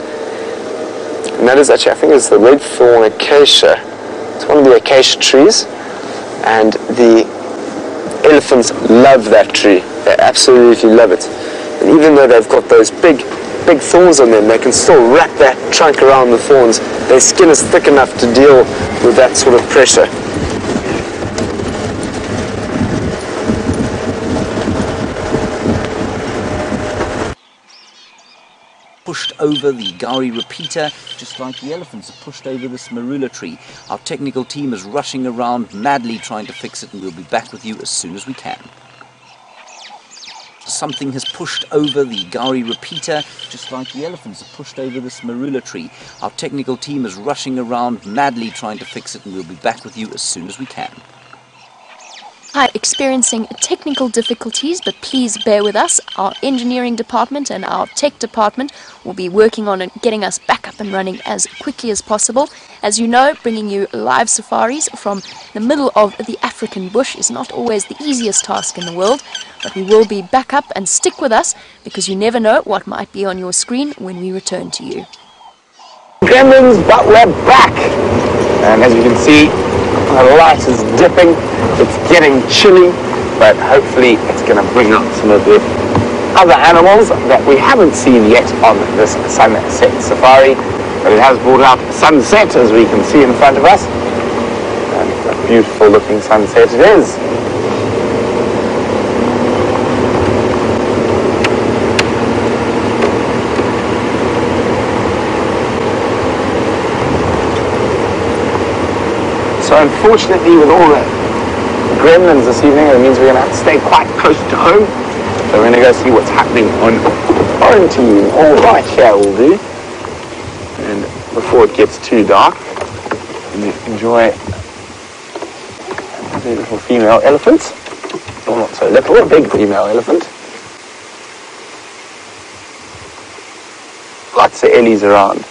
S2: And that is actually, I think it's the red thorn acacia. It's one of the acacia trees. And the elephants love that tree. They absolutely love it. And even though they've got those big thorns on them, they can still wrap that trunk around the thorns. Their skin is thick enough to deal with that sort of pressure.
S3: pushed over the Gowrie repeater, just like the elephants have pushed over this marula tree. Our technical team is rushing around madly trying to fix it, and we'll be back with you as soon as we can. Something has pushed over the Gowrie repeater, just like the elephants have pushed over this marula tree. Our technical team is rushing around madly trying to fix it, and we'll be back with you as soon as we can.
S4: Hi, experiencing technical difficulties, but please bear with us. Our engineering department and our tech department will be working on getting us back up and running as quickly as possible. As you know, bringing you live safaris from the middle of the African bush is not always the easiest task in the world, but we will be back up, and stick with us because you never know what might be on your screen when we return to you.
S1: Gremlins, but we're back! And as you can see, the light is dipping, it's getting chilly, but hopefully it's going to bring out some of the other animals that we haven't seen yet on this sunset safari. But it has brought out sunset, as we can see in front of us. And a beautiful looking sunset it is. So unfortunately, with all the gremlins this evening, it means we're going to have to stay quite close to home. So we're going to go see what's happening on quarantine. All right, here will do. And before it gets too dark, enjoy a little female elephant. Well, not so little, a big female elephant. Lots of ellies around.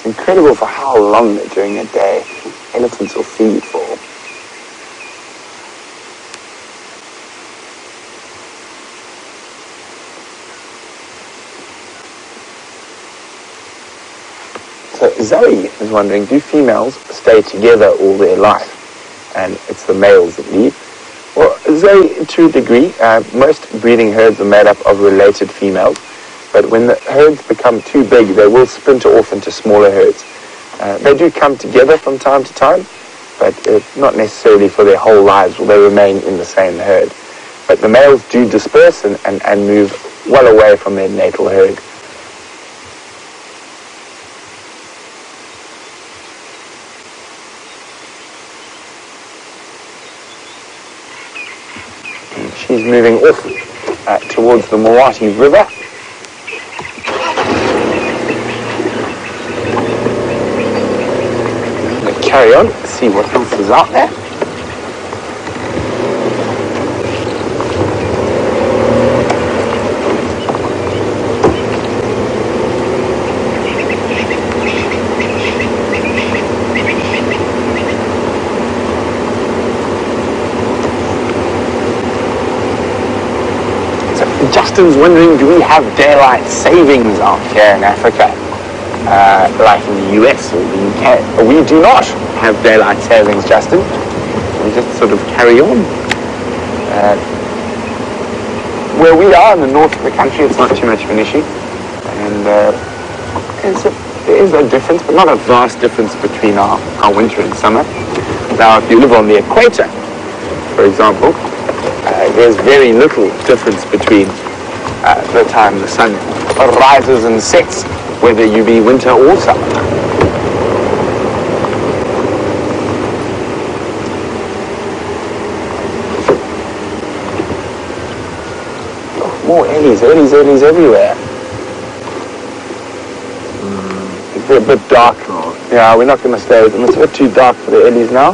S1: Incredible for how long during a day elephants will feed for. So Zoe is wondering, do females stay together all their life and it's the males that leave? Well, Zoe, to a degree, most breeding herds are made up of related females. But when the herds become too big, they will splinter off into smaller herds. They do come together from time to time, but not necessarily for their whole lives will they remain in the same herd. But the males do disperse and move well away from their natal herd. And she's moving off towards the Moati River. Carry on, see what else is out there. So Justin's wondering, do we have daylight savings out here in Africa? Like in the US or the UK. We do not have daylight savings, Justin. We just sort of carry on. Where we are in the north of the country, it's not too much of an issue. And there is a difference, but not a vast difference between our winter and summer. Now, if you live on the equator, for example, there's very little difference between the time the sun rises and sets, whether you be winter or summer. Oh, more ellies everywhere. It's a bit dark. Yeah, we're not going to stay with them. It's a bit too dark for the ellies now.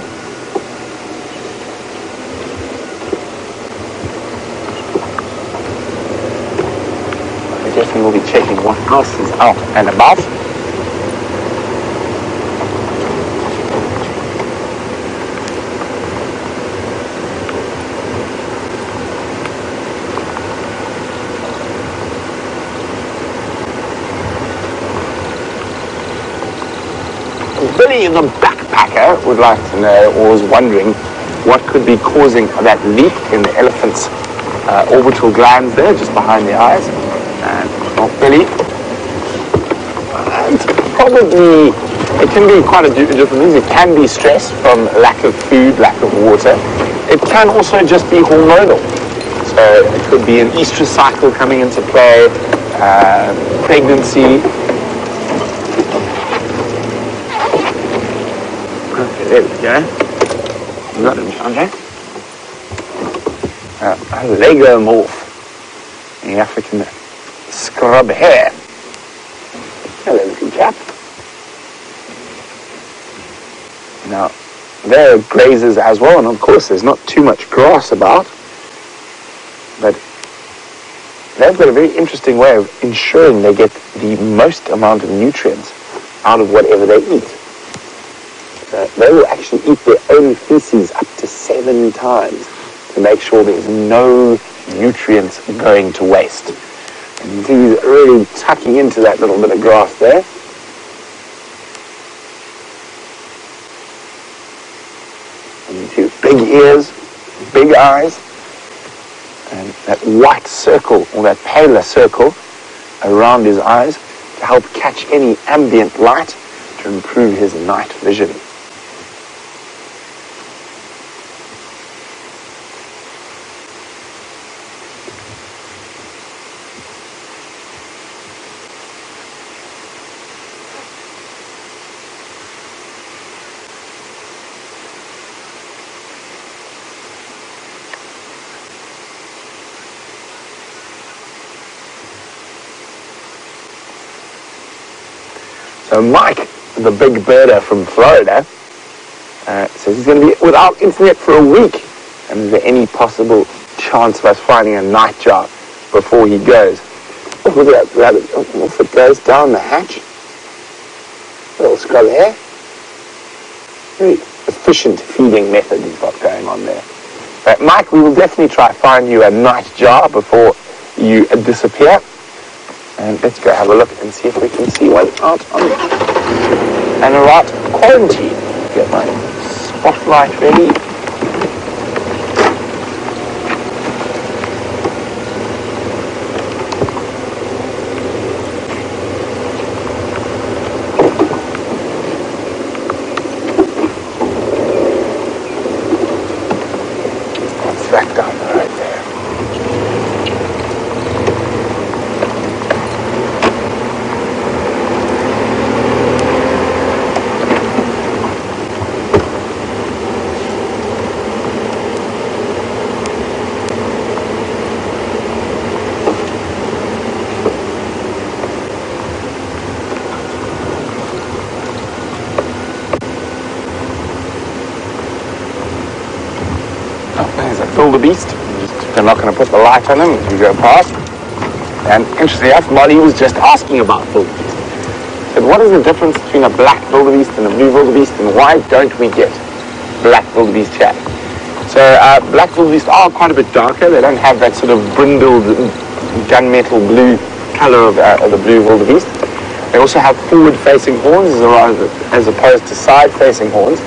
S1: We'll be checking what else is out and about. Billy the backpacker would like to know, or was wondering, what could be causing that leak in the elephant's orbital glands there, just behind the eyes, and not belly. And probably, it can be quite a different things. It can be stress from lack of food, lack of water. It can also just be hormonal. So it could be an estrous cycle coming into play, pregnancy. Okay, there we go. You got him, Chandra. A legomorph, the African scrub hare. Hello, little chap. Now, they're grazers as well, and of course there's not too much grass about, but they've got a very interesting way of ensuring they get the most amount of nutrients out of whatever they eat. They will actually eat their own feces up to 7 times to make sure there's no nutrients going to waste. And you see he's really tucking into that little bit of grass there. And you see big ears, big eyes, and that white circle, or that paler circle around his eyes to help catch any ambient light to improve his night vision. So Mike, the big birder from Florida, says he's going to be without internet for a week. And is there any possible chance of us finding a nightjar before he goes? Oh, look at that. If it goes down the hatch. Little scrub here. Very efficient feeding method he's got going on there. But Mike, we will definitely try to find you a nightjar before you disappear. And let's go have a look and see if we can see one out on and right quarantine. Get my spotlight ready. It's back down right there. Wildebeest. They're not going to put the light on him as we go past. And interestingly enough, Molly was just asking about wildebeest. But what is the difference between a black wildebeest and a blue wildebeest, and why don't we get black wildebeest here? So black wildebeest are quite a bit darker. They don't have that sort of brindled gunmetal blue color of the blue wildebeest. They also have forward-facing horns as opposed to side-facing horns.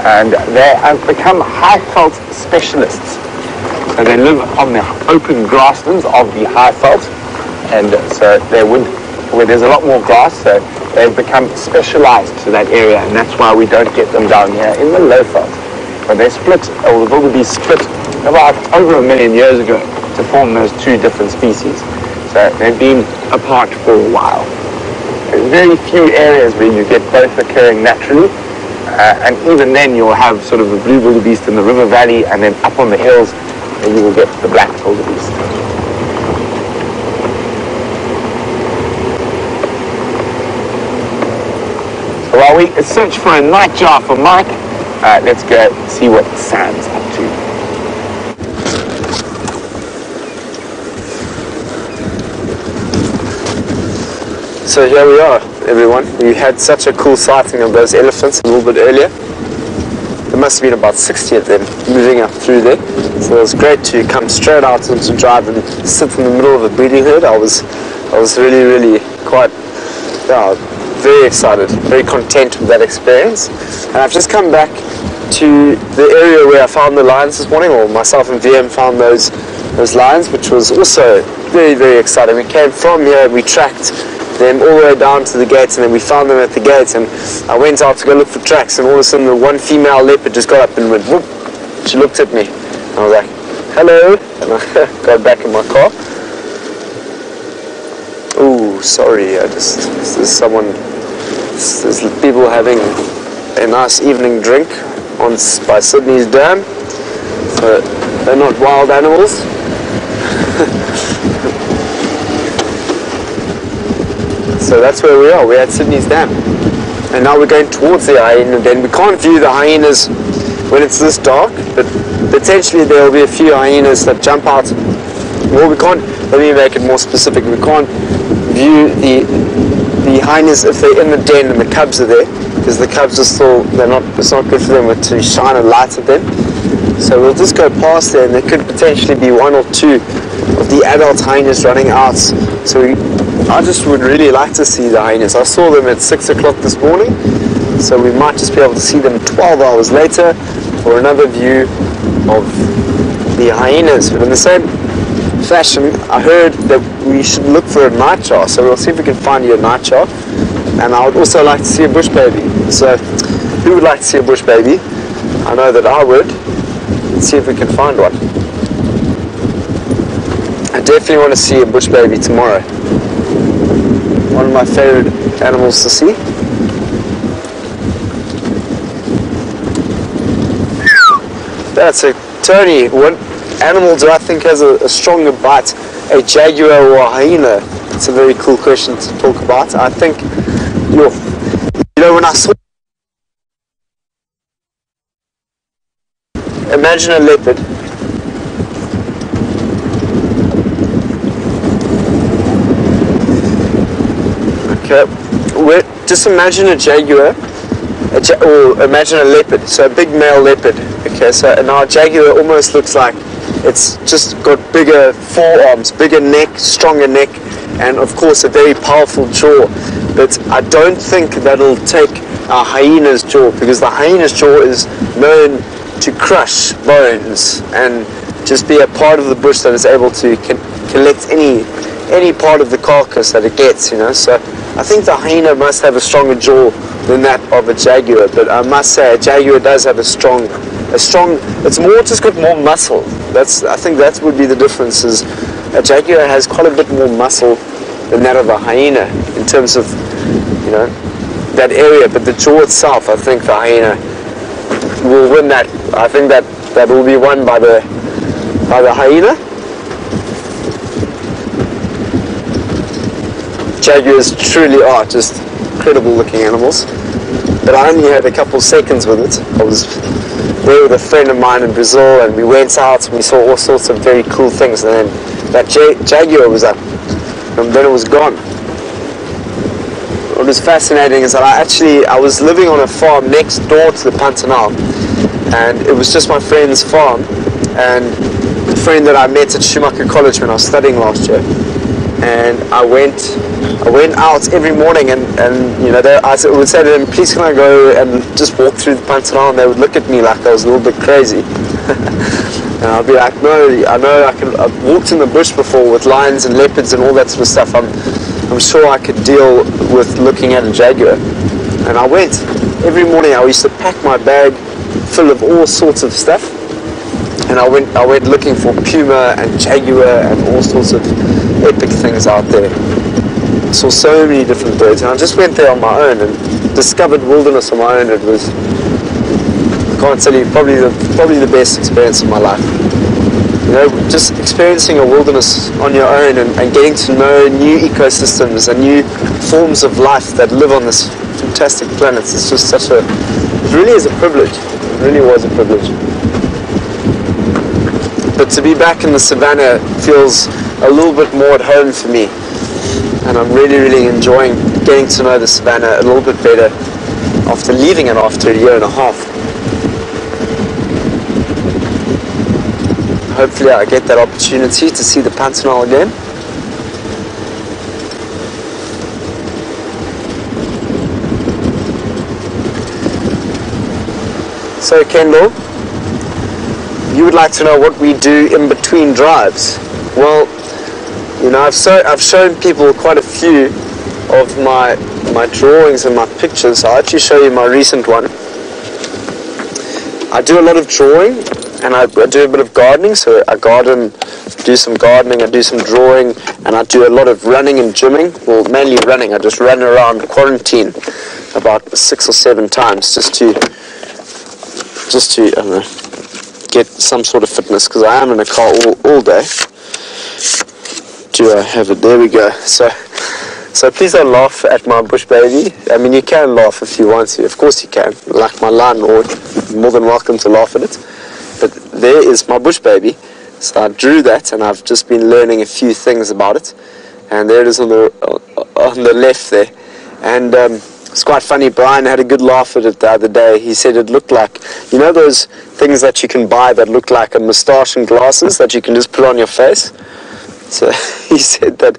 S1: And they have become high veld specialists. So they live on the open grasslands of the high veld, and so they would, where there's a lot more grass, so they've become specialized to that area, and that's why we don't get them down here in the low veld. But they split, or the wildebeest split about over 1 million years ago to form those two different species. So they've been apart for a while. There's very few areas where you get both occurring naturally. And even then you'll have sort of the blue wildebeest in the river valley, and then up on the hills you will get the black wildebeest. So while we search for a nightjar for Mike, let's go see what Sam's up to.
S2: So here we are, everyone. We had such a cool sighting of those elephants a little bit earlier. There must have been about 60 of them moving up through there. So it was great to come straight out into drive and sit in the middle of a breeding herd. I was really quite, very excited, very content with that experience. And I've just come back to the area where I found the lions this morning, or myself and VM found those lions, which was also very, very exciting. We came from here, we tracked them all the way down to the gates, and then we found them at the gates, and I went out to go look for tracks, and all of a sudden the one female leopard just got up and went whoop. She looked at me, and I was like, hello, and I got back in my car. Oh, sorry, there's people having a nice evening drink by Sydney's dam, so they're not wild animals. So that's where we are. We're at Sydney's dam, and now we're going towards the hyena den. We can't view the hyenas when it's this dark, but potentially there will be a few hyenas that jump out. Well, we can't, let me make it more specific, we can't view the hyenas if they're in the den and the cubs are there, because the cubs are still, it's not good for them to shine a light at them. So we'll just go past there, and there could potentially be one or two of the adult hyenas running out. So I just would really like to see the hyenas. I saw them at 6 o'clock this morning, so we might just be able to see them 12 hours later for another view of the hyenas. But in the same fashion, I heard that we should look for a nightjar, so we'll see if we can find you a nightjar. And I would also like to see a bush baby. So who would like to see a bush baby? I know that I would. Let's see if we can find one. I definitely want to see a bush baby tomorrow. One of my favorite animals to see. That's a Tony. What animal do I think has a stronger bite? A jaguar or a hyena? It's a very cool question to talk about. I think, you know, when I saw, imagine a leopard. Okay, just imagine a jaguar, or imagine a leopard, so a big male leopard. Okay, so now a jaguar almost looks like it's just got bigger forearms, bigger neck, stronger neck, and of course a very powerful jaw. But I don't think that'll take a hyena's jaw, because the hyena's jaw is known to crush bones and just be a part of the bush that is able to collect any part of the carcass that it gets, you know. So I think the hyena must have a stronger jaw than that of a jaguar, but I must say a jaguar does have a strong, it's more, just got more muscle. I think that would be the difference, is a jaguar has quite a bit more muscle than that of a hyena in terms of, you know, that area, but the jaw itself, I think the hyena will win that. I think that will be won by the hyena. Jaguars truly are just incredible looking animals, but I only had a couple seconds with it. I was there with a friend of mine in Brazil, and we went out and we saw all sorts of very cool things, and then that jaguar was up, and then it was gone. What was fascinating is that I was living on a farm next door to the Pantanal, and it was just my friend's farm, and the friend that I met at Schumacher College when I was studying last year. And I went out every morning, and you know, I would say to them, please can I go and just walk through the Pantanal, and they would look at me like I was a little bit crazy. And I'd be like, no, I know I've walked in the bush before with lions and leopards and all that sort of stuff. I'm sure I could deal with looking at a jaguar. And I went every morning. I used to pack my bag full of all sorts of stuff, and I went looking for puma and jaguar and all sorts of epic things out there. I saw so many different birds, and I just went there on my own and discovered wilderness on my own. It was, I can't tell you, probably the best experience of my life. You know, just experiencing a wilderness on your own and getting to know new ecosystems and new forms of life that live on this fantastic planet. It's just it really is a privilege. It really was a privilege. But to be back in the savannah feels a little bit more at home for me, and I'm really, really enjoying getting to know the savannah a little bit better after leaving it after a year and a half. Hopefully I get that opportunity to see the Pantanal again. So Kendall, you would like to know what we do in between drives. Well, you know, I've shown people quite a few of my drawings and my pictures. I'll actually show you my recent one. I do a lot of drawing, and I do a bit of gardening. So I garden, do some gardening, I do some drawing, and I do a lot of running and gymming. Well, mainly running. I just run around quarantine about 6 or 7 times just to I don't know, get some sort of fitness, because I am in a car all day. Do I have it? There we go. So please don't laugh at my bush baby. I mean, you can laugh if you want to. Of course you can. Like my landlord, you're more than welcome to laugh at it. But there is my bush baby. So I drew that, and I've just been learning a few things about it. And there it is on the left there. And it's quite funny. Brian had a good laugh at it the other day. He said it looked like, you know, those things that you can buy that look like a moustache and glasses that you can just put on your face. So he said that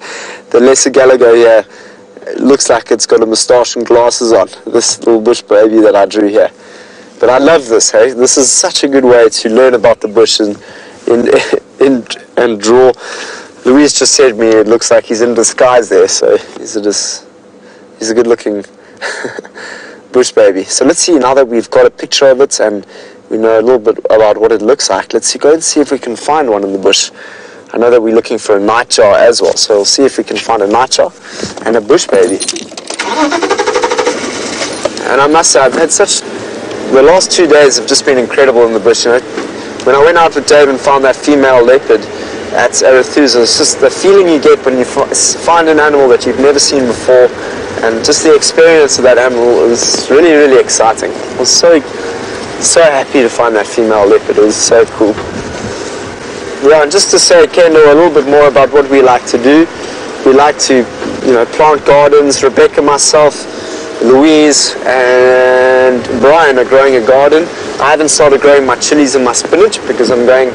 S2: the lesser Galago here looks like it's got a moustache and glasses on, this little bush baby that I drew here. But I love this, hey? This is such a good way to learn about the bush and draw. Louise just said to me it looks like he's in disguise there, so he's a good looking bush baby. So let's see, now that we've got a picture of it and we know a little bit about what it looks like, let's go and see if we can find one in the bush. I know that we're looking for a nightjar as well, so we'll see if we can find a nightjar and a bush baby. And I must say, I've had the last 2 days have just been incredible in the bush, you know. When I went out with Dave and found that female leopard at Arathusa, it's just the feeling you get when you find an animal that you've never seen before, and just the experience of that animal is really, really exciting. I was so happy to find that female leopard. It was so cool. Yeah, and just to say, Kendall, a little bit more about what we like to do. We like to, you know, plant gardens. Rebecca, myself, Louise, and Brian are growing a garden. I haven't started growing my chilies and my spinach because I'm going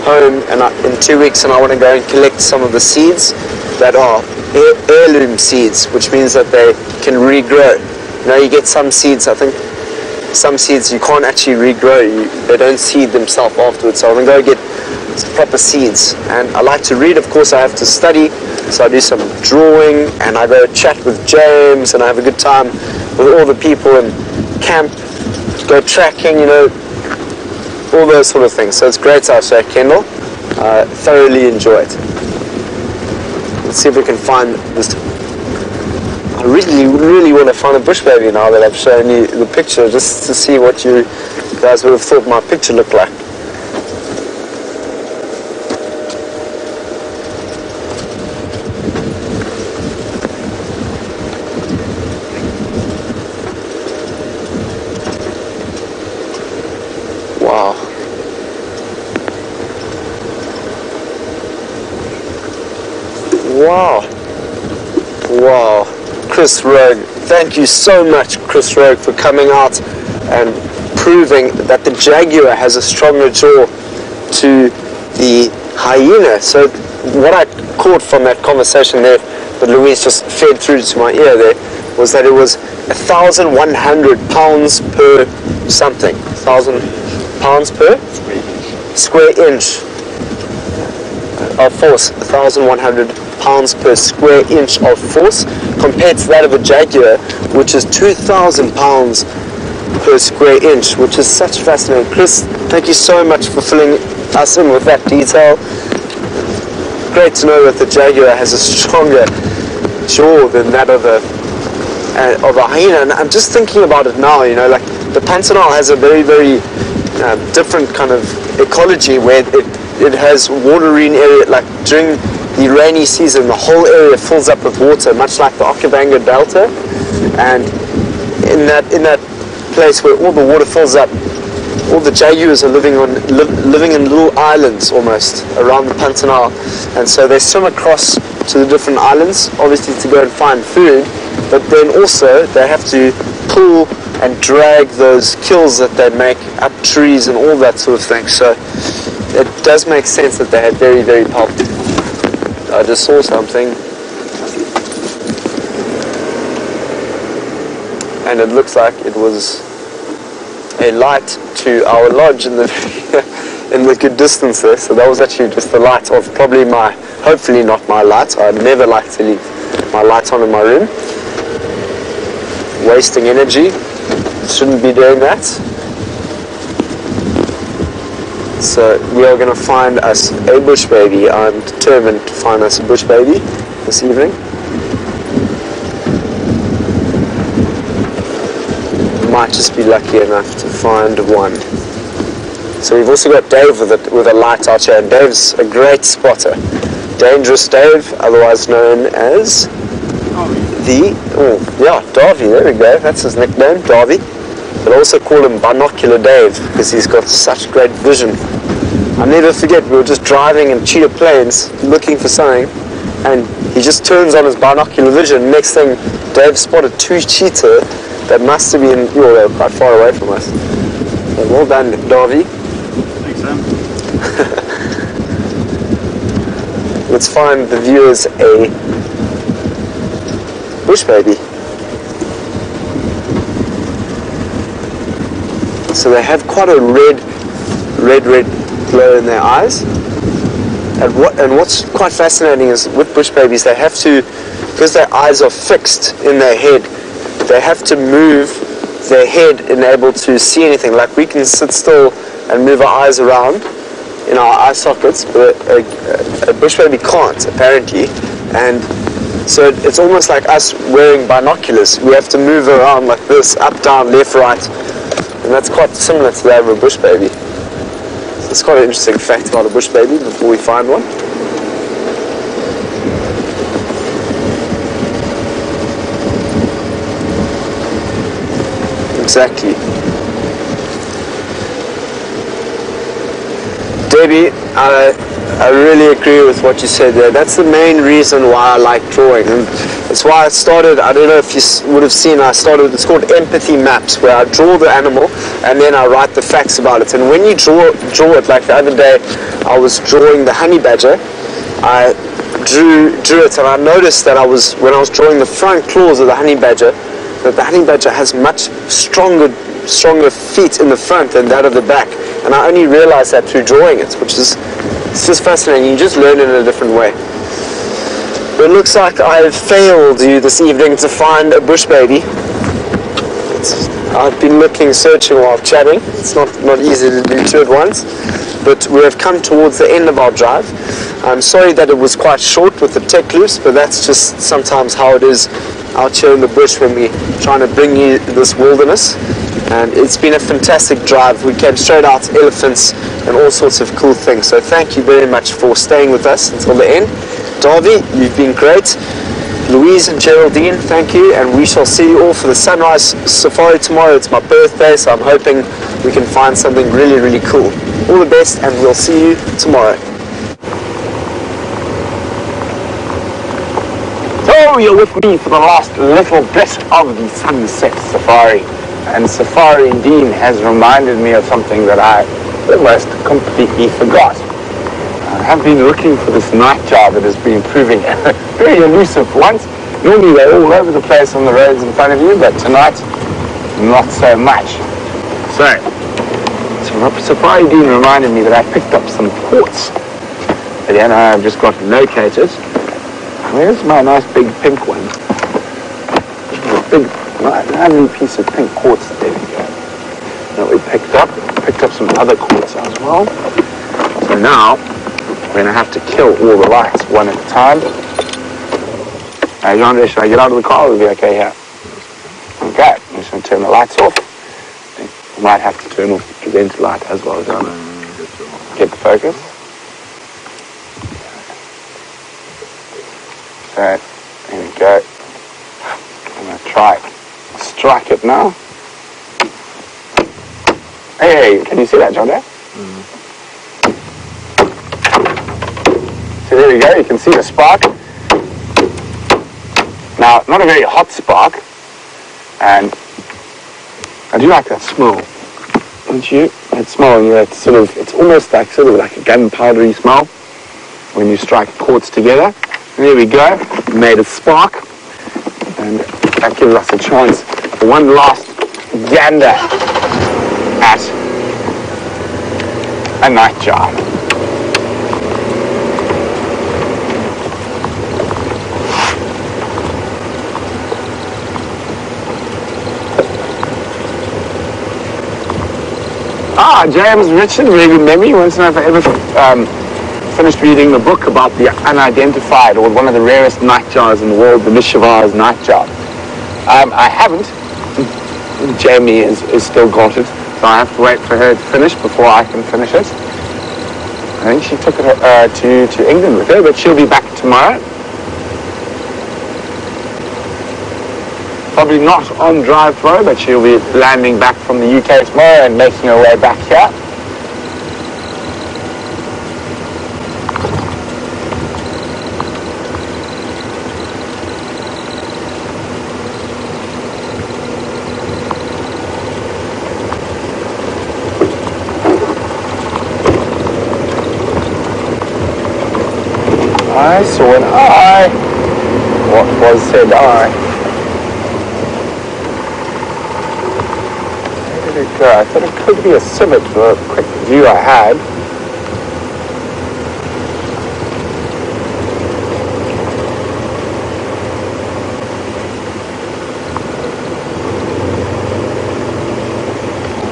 S2: home in 2 weeks, and I want to go and collect some of the seeds that are heirloom seeds, which means that they can regrow. You know, you get some seeds, I think, some seeds you can't actually regrow. They don't seed themselves afterwards. So I'm going to go get proper seeds. And I like to read. Of course, I have to study, so I do some drawing, and I go chat with James, and I have a good time with all the people in camp, go tracking, you know, all those sort of things. So it's great out there, Kendall. I thoroughly enjoy it. Let's see if we can find this. I really, really want to find a bush baby now that I've shown you the picture, just to see what you guys would have thought my picture looked like. Wow. Wow. Wow. Chris Rogue, thank you so much, Chris Rogue, for coming out and proving that the jaguar has a stronger jaw to the hyena. So what I caught from that conversation there that Louise just fed through to my ear there was that it was 1,100 pounds per something. 1,000 pounds per square inch of force. 1,100 pounds per square inch of force, compared to that of a jaguar, which is 2,000 pounds per square inch, which is such fascinating. Chris, thank you so much for filling us in with that detail. Great to know that the jaguar has a stronger jaw than that of a hyena. And I'm just thinking about it now, you know, like the Pantanal has a very, very different kind of ecology where it has waterine area, like during the rainy season, the whole area fills up with water, much like the Okavango Delta. And in that place where all the water fills up, all the jaguars are living in little islands almost around the Pantanal, and so they swim across to the different islands, obviously to go and find food, but then also they have to pull and drag those kills that they make up trees and all that sort of thing. So it does make sense that they had very, very powerful. I just saw something, and it looks like it was a light to our lodge in the in the good distance there. So that was actually just the light of probably my, hopefully not my light. I'd never like to leave my light on in my room. Wasting energy. Shouldn't be doing that. So we are going to find us a bush baby. I'm determined to find us a bush baby this evening. Might just be lucky enough to find one. So we've also got Dave with a light out here, and Dave's a great spotter. Dangerous Dave, otherwise known as Davy, there we go, that's his nickname, Davy. But also call him Binocular Dave because he's got such great vision. I'll never forget, we were just driving in Cheetah Plains looking for something, and he just turns on his binocular vision. Next thing, Dave spotted 2 cheetah that must have been, they were quite far away from us. So well done, Davy.
S5: Thanks, Sam.
S2: Let's find the viewers a bush baby. So they have quite a red glow in their eyes. And what's quite fascinating is with bush babies, they have to, because their eyes are fixed in their head, they have to move their head in able to see anything. Like we can sit still and move our eyes around in our eye sockets, but a bush baby can't, apparently. And so it's almost like us wearing binoculars. We have to move around like this, up, down, left, right. And that's quite similar to that of a bush baby. So it's quite an interesting fact about a bush baby before we find one. Exactly. Debbie, I really agree with what you said there. That's the main reason why I like drawing. And it's why I started, I don't know if you would have seen, it's called empathy maps, where I draw the animal and then I write the facts about it. And when you draw it, like the other day, I was drawing the honey badger. I drew it, and I noticed that when I was drawing the front claws of the honey badger, that the honey badger has much stronger feet in the front than that of the back. And I only realized that through drawing it, which is, it's just fascinating. You just learn it in a different way. But it looks like I've failed you this evening to find a bush baby. I've been searching while chatting. It's not easy to do 2 at once. But we have come towards the end of our drive. I'm sorry that it was quite short with the tech loops, but that's just sometimes how it is out here in the bush when we're trying to bring you this wilderness. And it's been a fantastic drive. We came straight out, elephants and all sorts of cool things. So thank you very much for staying with us until the end. Davy, you've been great. Louise and Geraldine, thank you. And we shall see you all for the sunrise safari tomorrow. It's my birthday, so I'm hoping we can find something really, really cool. All the best, and we'll see you tomorrow.
S1: So you're with me for the last little bit of the sunset safari. And safari indeed has reminded me of something that I almost completely forgot. I have been looking for this nightjar that has been proving very elusive once. Normally they're all over the place on the roads in front of you, but tonight, not so much. So safari indeed reminded me that I picked up some quartz. But yeah, now I've just got located. Where's my nice big pink one? A big, lovely piece of pink quartz. There we go. That we picked up. Picked up some other quartz as well. So now we're going to have to kill all the lights one at a time. Yonder, should I get out of the car? Will be okay here. Okay, I'm just going to turn the lights off. I might have to turn off the prevent light as well, don't I? Get the focus. Okay, there we go. I'm going to try strike it now. Hey, can you see that, John? So there we go, you can see the spark. Now, not a very hot spark, and I do like that smell, don't you? That smell, it's almost like a gunpowdery smell when you strike quartz together. And there we go, made a spark, and that gives us a chance for one last gander at a nightjar. James Richard, very good memory. Wants to know if I ever finished reading the book about the unidentified, or one of the rarest nightjars in the world, the Mishava's nightjar. I haven't. Jamie is still got it, so I have to wait for her to finish before I can finish it. I think she took it to England with her, but she'll be back tomorrow. Probably not on drive tomorrow, but she'll be landing back from the UK tomorrow and making her way back here. I saw an eye. What was said eye? I thought it could be a civet for a quick view I had.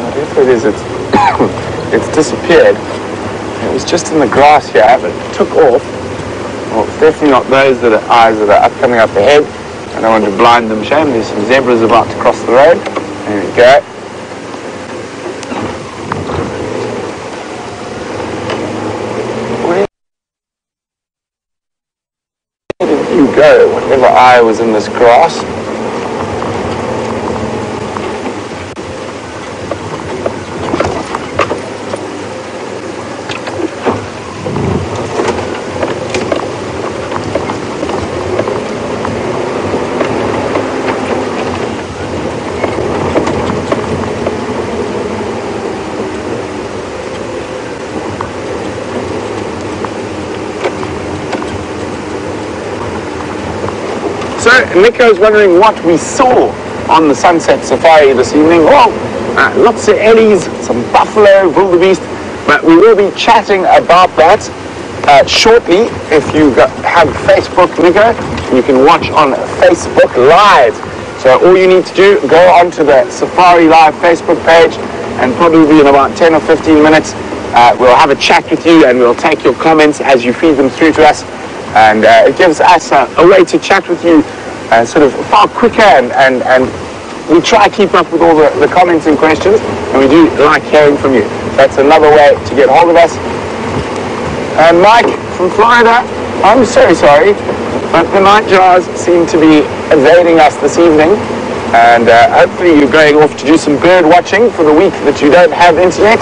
S1: Whatever it is, it's disappeared. It was just in the grass here, but it took off. Well, it's definitely not those that are eyes that are coming up ahead. I don't want to blind them. Shame, there's some zebras about to cross the road. There we go. Go, whatever eye was in this grass. So Nico's wondering what we saw on the sunset safari this evening. Well, lots of ellies, some buffalo, wildebeest, but we will be chatting about that shortly. If you have Facebook, Nico, you can watch on Facebook Live. So all you need to do, go onto the Safari Live Facebook page, and probably in about 10 or 15 minutes, we'll have a chat with you and we'll take your comments as you feed them through to us. And it gives us a way to chat with you sort of far quicker, and we try to keep up with all the comments and questions, and we do like hearing from you. That's another way to get hold of us. And Mike from Florida, I'm so sorry, but the nightjars seem to be evading us this evening, and hopefully you're going off to do some bird watching for the week that you don't have internet,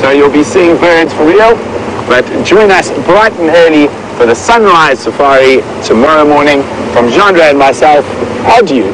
S1: so you'll be seeing birds for real. But join us bright and early for the sunrise safari tomorrow morning. From Jean and myself, adieu.